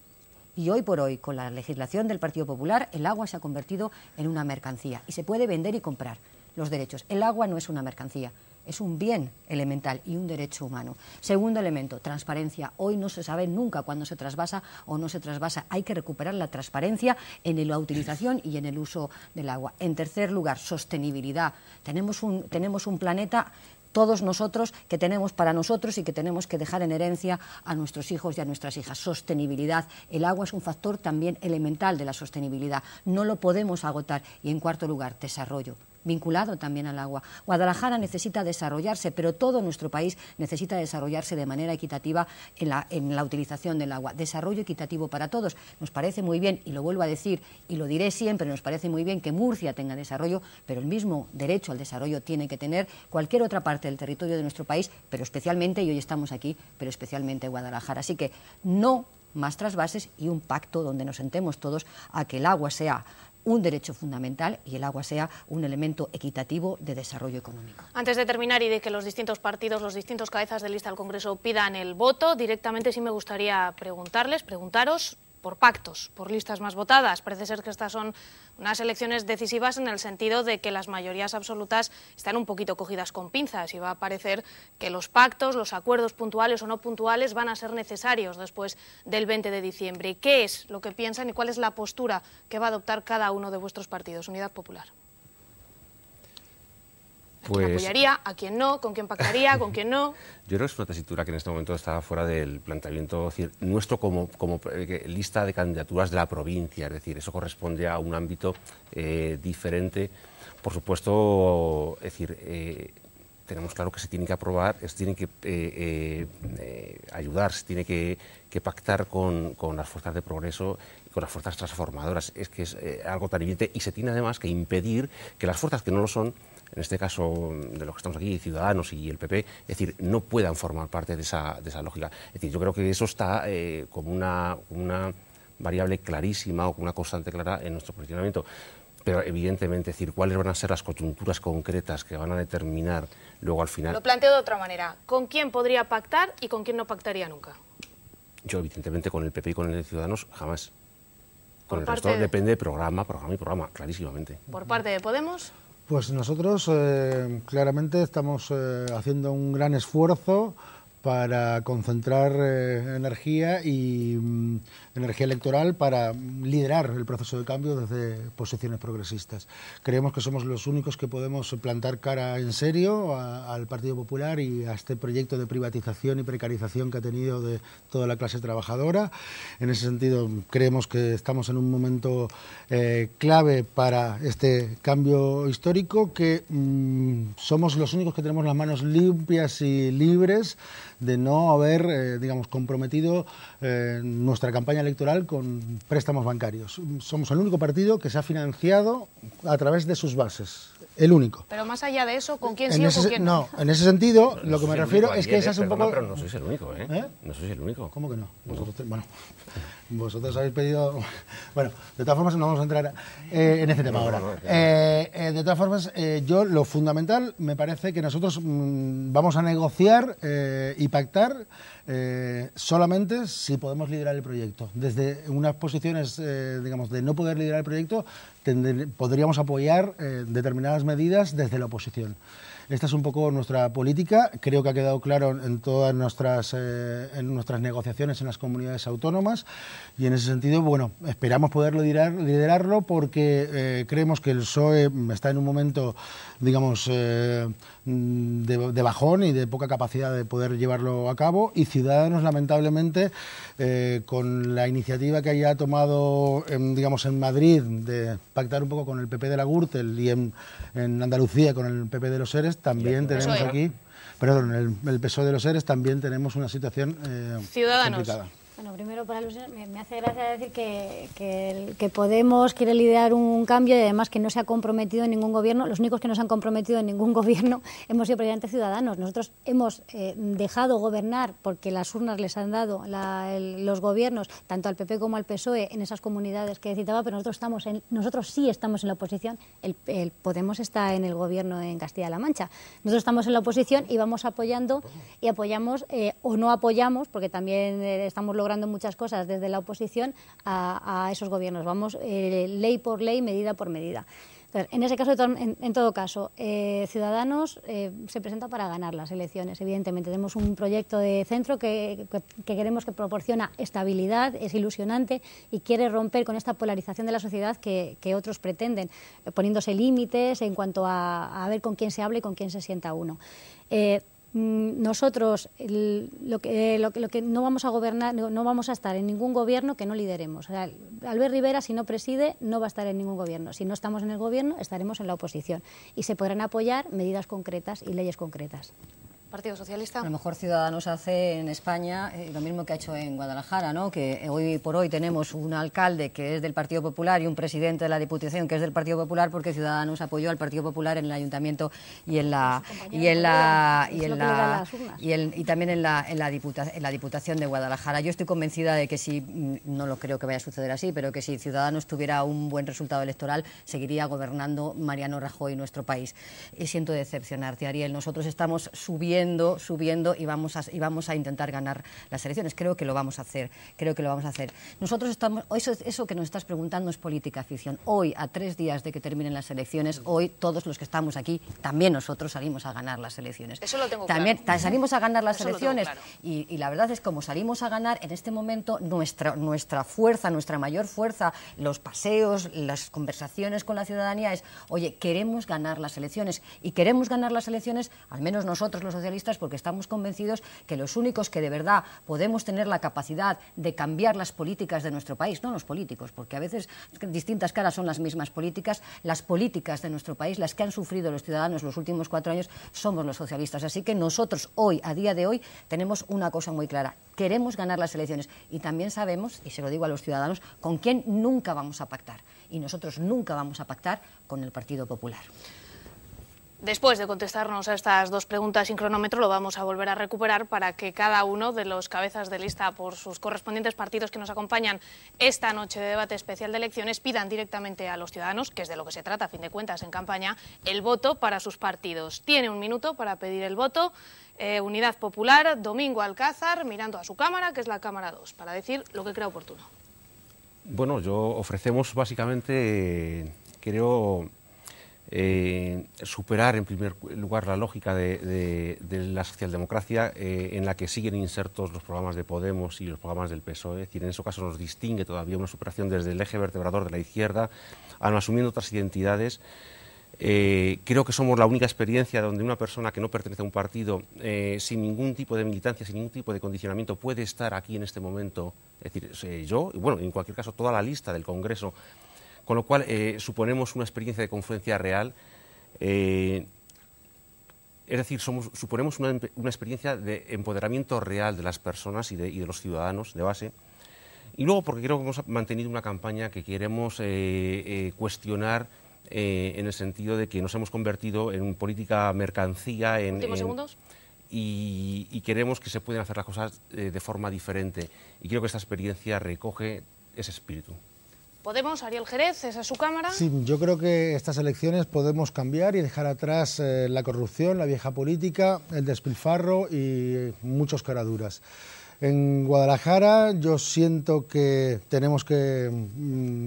Y hoy por hoy, con la legislación del Partido Popular, el agua se ha convertido en una mercancía y se puede vender y comprar los derechos. El agua no es una mercancía. Es un bien elemental y un derecho humano. Segundo elemento, transparencia. Hoy no se sabe nunca cuándo se trasvasa o no se trasvasa. Hay que recuperar la transparencia en la utilización y en el uso del agua. En tercer lugar, sostenibilidad. Tenemos un planeta, todos nosotros, que tenemos para nosotros y que tenemos que dejar en herencia a nuestros hijos y a nuestras hijas. Sostenibilidad. El agua es un factor también elemental de la sostenibilidad. No lo podemos agotar. Y en cuarto lugar, desarrollo, vinculado también al agua. Guadalajara necesita desarrollarse, pero todo nuestro país necesita desarrollarse de manera equitativa en la utilización del agua. Desarrollo equitativo para todos. Nos parece muy bien, y lo vuelvo a decir, y lo diré siempre, nos parece muy bien que Murcia tenga desarrollo, pero el mismo derecho al desarrollo tiene que tener cualquier otra parte del territorio de nuestro país, pero especialmente, y hoy estamos aquí, pero especialmente Guadalajara. Así que no más trasvases y un pacto donde nos sentemos todos a que el agua sea un derecho fundamental y el agua sea un elemento equitativo de desarrollo económico. Antes de terminar y de que los distintos partidos, los distintos cabezas de lista al Congreso pidan el voto, directamente sí me gustaría preguntaros por pactos, por listas más votadas. Parece ser que estas son unas elecciones decisivas en el sentido de que las mayorías absolutas están un poquito cogidas con pinzas y va a parecer que los pactos, los acuerdos puntuales o no puntuales van a ser necesarios después del 20 de diciembre. ¿Qué es lo que piensan y cuál es la postura que va a adoptar cada uno de vuestros partidos? Unidad Popular. ¿A quién apoyaría? ¿A quién no? ¿Con quién pactaría? ¿Con quién no? Yo creo que es una tesitura que en este momento está fuera del planteamiento nuestro como lista de candidaturas de la provincia. Es decir, eso corresponde a un ámbito diferente. Por supuesto, es decir, tenemos claro que se tiene que aprobar, se tiene que ayudar, se tiene que pactar con las fuerzas de progreso y con las fuerzas transformadoras. Es que es algo tan evidente y se tiene además que impedir que las fuerzas que no lo son en este caso de los que estamos aquí, Ciudadanos y el PP, es decir, no puedan formar parte de esa lógica. Es decir, yo creo que eso está como una variable clarísima o como una constante clara en nuestro posicionamiento. Pero evidentemente, es decir, cuáles van a ser las coyunturas concretas que van a determinar luego al final. Lo planteo de otra manera. ¿Con quién podría pactar y con quién no pactaría nunca? Yo, evidentemente, con el PP y con el Ciudadanos, jamás. Con el resto depende de programa, clarísimamente. ¿Por parte de Podemos? Pues nosotros claramente estamos haciendo un gran esfuerzo para concentrar energía y energía electoral para liderar el proceso de cambio desde posiciones progresistas. Creemos que somos los únicos que podemos plantar cara en serio al Partido Popular y a este proyecto de privatización y precarización que ha tenido de toda la clase trabajadora. En ese sentido, creemos que estamos en un momento clave para este cambio histórico, que somos los únicos que tenemos las manos limpias y libres de no haber, digamos, comprometido nuestra campaña electoral con préstamos bancarios. Somos el único partido que se ha financiado a través de sus bases. El único. Pero más allá de eso, ¿con quién sí o con quién no? No, en ese sentido, lo que me refiero es que esa es un poco... Pero no sois el único, ¿eh? No sois el único. ¿Cómo que no? Vosotros habéis pedido... Bueno, de todas formas no vamos a entrar en ese tema ahora. De todas formas, yo lo fundamental me parece que nosotros vamos a negociar y pactar solamente si podemos liderar el proyecto. Desde unas posiciones, digamos, de no poder liderar el proyecto, podríamos apoyar determinadas medidas desde la oposición. Esta es un poco nuestra política. Creo que ha quedado claro en todas nuestras negociaciones en las comunidades autónomas, y en ese sentido, bueno, esperamos poder liderarlo porque creemos que el PSOE está en un momento, digamos, de bajón y de poca capacidad de poder llevarlo a cabo, y Ciudadanos, lamentablemente, con la iniciativa que haya tomado, digamos, en Madrid de pactar un poco con el PP de la Gürtel y en Andalucía con el PP de los ERES, también tenemos aquí, perdón, el PSOE de los ERES, también tenemos una situación complicada. Bueno, primero, para alusiones, me hace gracia decir que Podemos quiere liderar un cambio y además que no se ha comprometido en ningún gobierno. Los únicos que no se han comprometido en ningún gobierno hemos sido precisamente Ciudadanos. Nosotros hemos dejado gobernar porque las urnas les han dado los gobiernos, tanto al PP como al PSOE, en esas comunidades que citaba, pero nosotros sí estamos en la oposición. El Podemos está en el gobierno en Castilla-La Mancha. Nosotros estamos en la oposición y vamos apoyando y apoyamos o no apoyamos, porque también estamos logrando muchas cosas desde la oposición a esos gobiernos. Vamos ley por ley, medida por medida. Entonces, en ese caso, en todo caso, Ciudadanos se presenta para ganar las elecciones. Evidentemente, tenemos un proyecto de centro que queremos que proporciona estabilidad, es ilusionante y quiere romper con esta polarización de la sociedad que otros pretenden, poniéndose límites en cuanto a ver con quién se habla y con quién se sienta uno. Nosotros lo que no vamos a gobernar, no vamos a estar en ningún gobierno que no lideremos. O sea, Albert Rivera, si no preside, no va a estar en ningún gobierno. Si no estamos en el gobierno, estaremos en la oposición y se podrán apoyar medidas concretas y leyes concretas. Partido Socialista. A lo mejor Ciudadanos hace en España lo mismo que ha hecho en Guadalajara, ¿no? Que hoy por hoy tenemos un alcalde que es del Partido Popular y un presidente de la Diputación que es del Partido Popular, porque Ciudadanos apoyó al Partido Popular en el Ayuntamiento y también en la Diputación de Guadalajara. Yo estoy convencida de que si, no lo creo que vaya a suceder así, pero que si Ciudadanos tuviera un buen resultado electoral, seguiría gobernando Mariano Rajoy nuestro país. Y siento decepcionarte, Ariel. Nosotros estamos subiendo y vamos a intentar ganar las elecciones. Creo que lo vamos a hacer. Nosotros estamos, eso que nos estás preguntando es política ficción. Hoy, a 3 días de que terminen las elecciones, hoy todos los que estamos aquí, también nosotros salimos a ganar las elecciones. Eso lo tengo también, claro. Salimos a ganar las elecciones claro. y la verdad es que como salimos a ganar, en este momento nuestra fuerza, nuestra mayor fuerza, los paseos, las conversaciones con la ciudadanía es, oye, queremos ganar las elecciones y queremos ganar las elecciones, al menos nosotros los socialistas, porque estamos convencidos que los únicos que de verdad podemos tener la capacidad de cambiar las políticas de nuestro país, no los políticos, porque a veces distintas caras son las mismas políticas, las políticas de nuestro país, las que han sufrido los ciudadanos los últimos 4 años, somos los socialistas. Así que nosotros hoy, a día de hoy, tenemos una cosa muy clara: queremos ganar las elecciones y también sabemos, y se lo digo a los ciudadanos, con quién nunca vamos a pactar. Y nosotros nunca vamos a pactar con el Partido Popular. Después de contestarnos a estas dos preguntas sin cronómetro, lo vamos a volver a recuperar para que cada uno de los cabezas de lista por sus correspondientes partidos que nos acompañan esta noche de debate especial de elecciones pidan directamente a los ciudadanos, que es de lo que se trata a fin de cuentas en campaña, el voto para sus partidos. Tiene un minuto para pedir el voto. Unidad Popular, Domingo Alcázar, mirando a su cámara, que es la cámara 2, para decir lo que crea oportuno. Bueno, ofrecemos básicamente, creo, superar en primer lugar la lógica de la socialdemocracia en la que siguen insertos los programas de Podemos y los programas del PSOE. Es decir, en ese caso nos distingue todavía una superación desde el eje vertebrador de la izquierda, asumiendo otras identidades. Creo que somos la única experiencia donde una persona que no pertenece a un partido, sin ningún tipo de militancia, sin ningún tipo de condicionamiento, puede estar aquí en este momento. Es decir, yo, y bueno, en cualquier caso, toda la lista del Congreso. Con lo cual, suponemos una experiencia de confluencia real, es decir, suponemos una experiencia de empoderamiento real de las personas y de los ciudadanos de base. Y luego, porque creo que hemos mantenido una campaña que queremos cuestionar en el sentido de que nos hemos convertido en política mercancía. ¿Últimos segundos? Y queremos que se pueden hacer las cosas de forma diferente. Y creo que esta experiencia recoge ese espíritu. Podemos, Ariel Jerez, esa es su cámara. Sí, yo creo que estas elecciones podemos cambiar y dejar atrás la corrupción, la vieja política, el despilfarro y muchos caraduras. En Guadalajara yo siento que tenemos que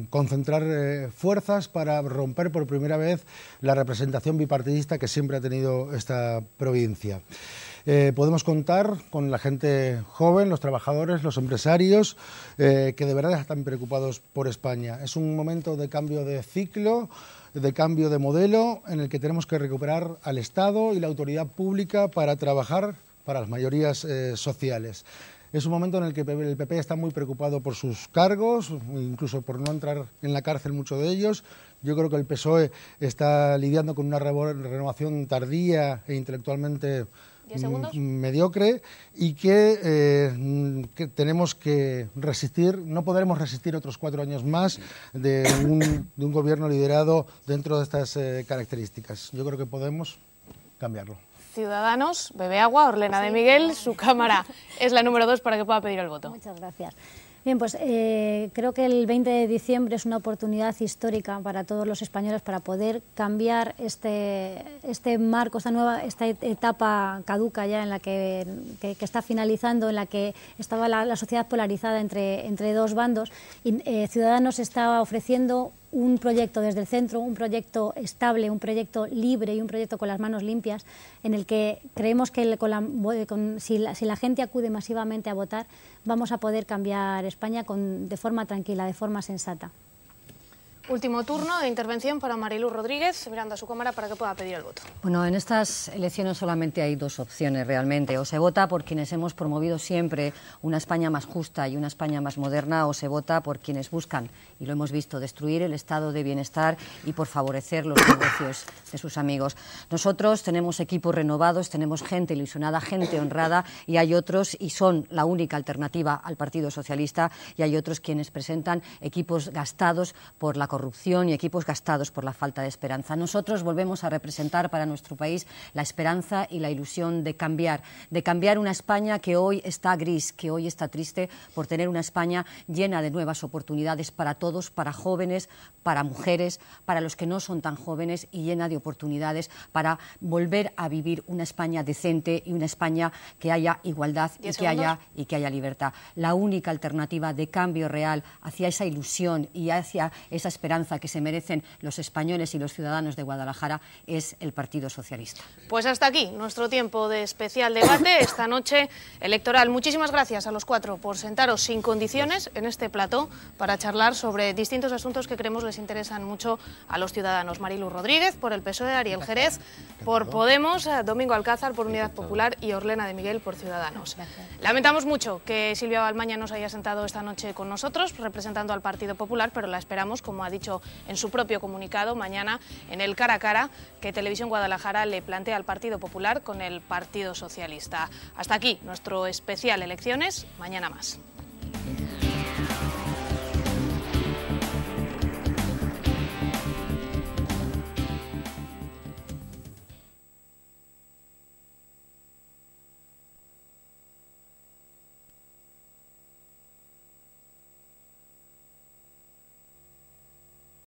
concentrar fuerzas para romper por primera vez la representación bipartidista que siempre ha tenido esta provincia. Podemos contar con la gente joven, los trabajadores, los empresarios, que de verdad están preocupados por España. Es un momento de cambio de ciclo, de cambio de modelo, en el que tenemos que recuperar al Estado y la autoridad pública para trabajar para las mayorías sociales. Es un momento en el que el PP está muy preocupado por sus cargos, incluso por no entrar en la cárcel muchos de ellos. Yo creo que el PSOE está lidiando con una renovación tardía e intelectualmente mediocre y que tenemos que resistir, no podremos resistir otros 4 años más de un gobierno liderado dentro de estas características. Yo creo que podemos cambiarlo. Ciudadanos, bebe agua, Orlena de Miguel, su cámara es la número 2 para que pueda pedir el voto. Muchas gracias. Bien, pues creo que el 20 de diciembre es una oportunidad histórica para todos los españoles para poder cambiar este marco, esta etapa caduca ya en la que está finalizando, en la que estaba la sociedad polarizada entre dos bandos, y Ciudadanos está ofreciendo un proyecto desde el centro, un proyecto estable, un proyecto libre y un proyecto con las manos limpias, en el que creemos que si la gente acude masivamente a votar, vamos a poder cambiar España de forma tranquila, de forma sensata. Último turno de intervención para Mariluz Rodríguez, mirando a su cámara para que pueda pedir el voto. Bueno, en estas elecciones solamente hay 2 opciones realmente. O se vota por quienes hemos promovido siempre una España más justa y una España más moderna, o se vota por quienes buscan, y lo hemos visto, destruir el estado de bienestar y por favorecer los negocios de sus amigos. Nosotros tenemos equipos renovados, tenemos gente ilusionada, gente honrada, y hay otros, y son la única alternativa al Partido Socialista, y hay otros quienes presentan equipos gastados por la corrupción y equipos gastados por la falta de esperanza. Nosotros volvemos a representar para nuestro país la esperanza y la ilusión de cambiar una España que hoy está gris, que hoy está triste, por tener una España llena de nuevas oportunidades para todos, para jóvenes, para mujeres, para los que no son tan jóvenes, y llena de oportunidades para volver a vivir una España decente y una España que haya igualdad y que haya libertad. La única alternativa de cambio real hacia esa ilusión y hacia esa esperanza que se merecen los españoles y los ciudadanos de Guadalajara es el Partido Socialista. Pues hasta aquí nuestro tiempo de especial debate esta noche electoral. Muchísimas gracias a los 4 por sentaros sin condiciones en este plató para charlar sobre distintos asuntos que creemos les interesan mucho a los ciudadanos. Mariluz Rodríguez por el PSOE, Ariel Jerez por Podemos, Domingo Alcázar por Unidad Popular y Orlena de Miguel por Ciudadanos. Lamentamos mucho que Silvia Balmaña no se haya sentado esta noche con nosotros representando al Partido Popular, pero la esperamos, como ha dicho en su propio comunicado, mañana en el cara a cara que Televisión Guadalajara le plantea al Partido Popular con el Partido Socialista. Hasta aquí nuestro especial Elecciones, mañana más.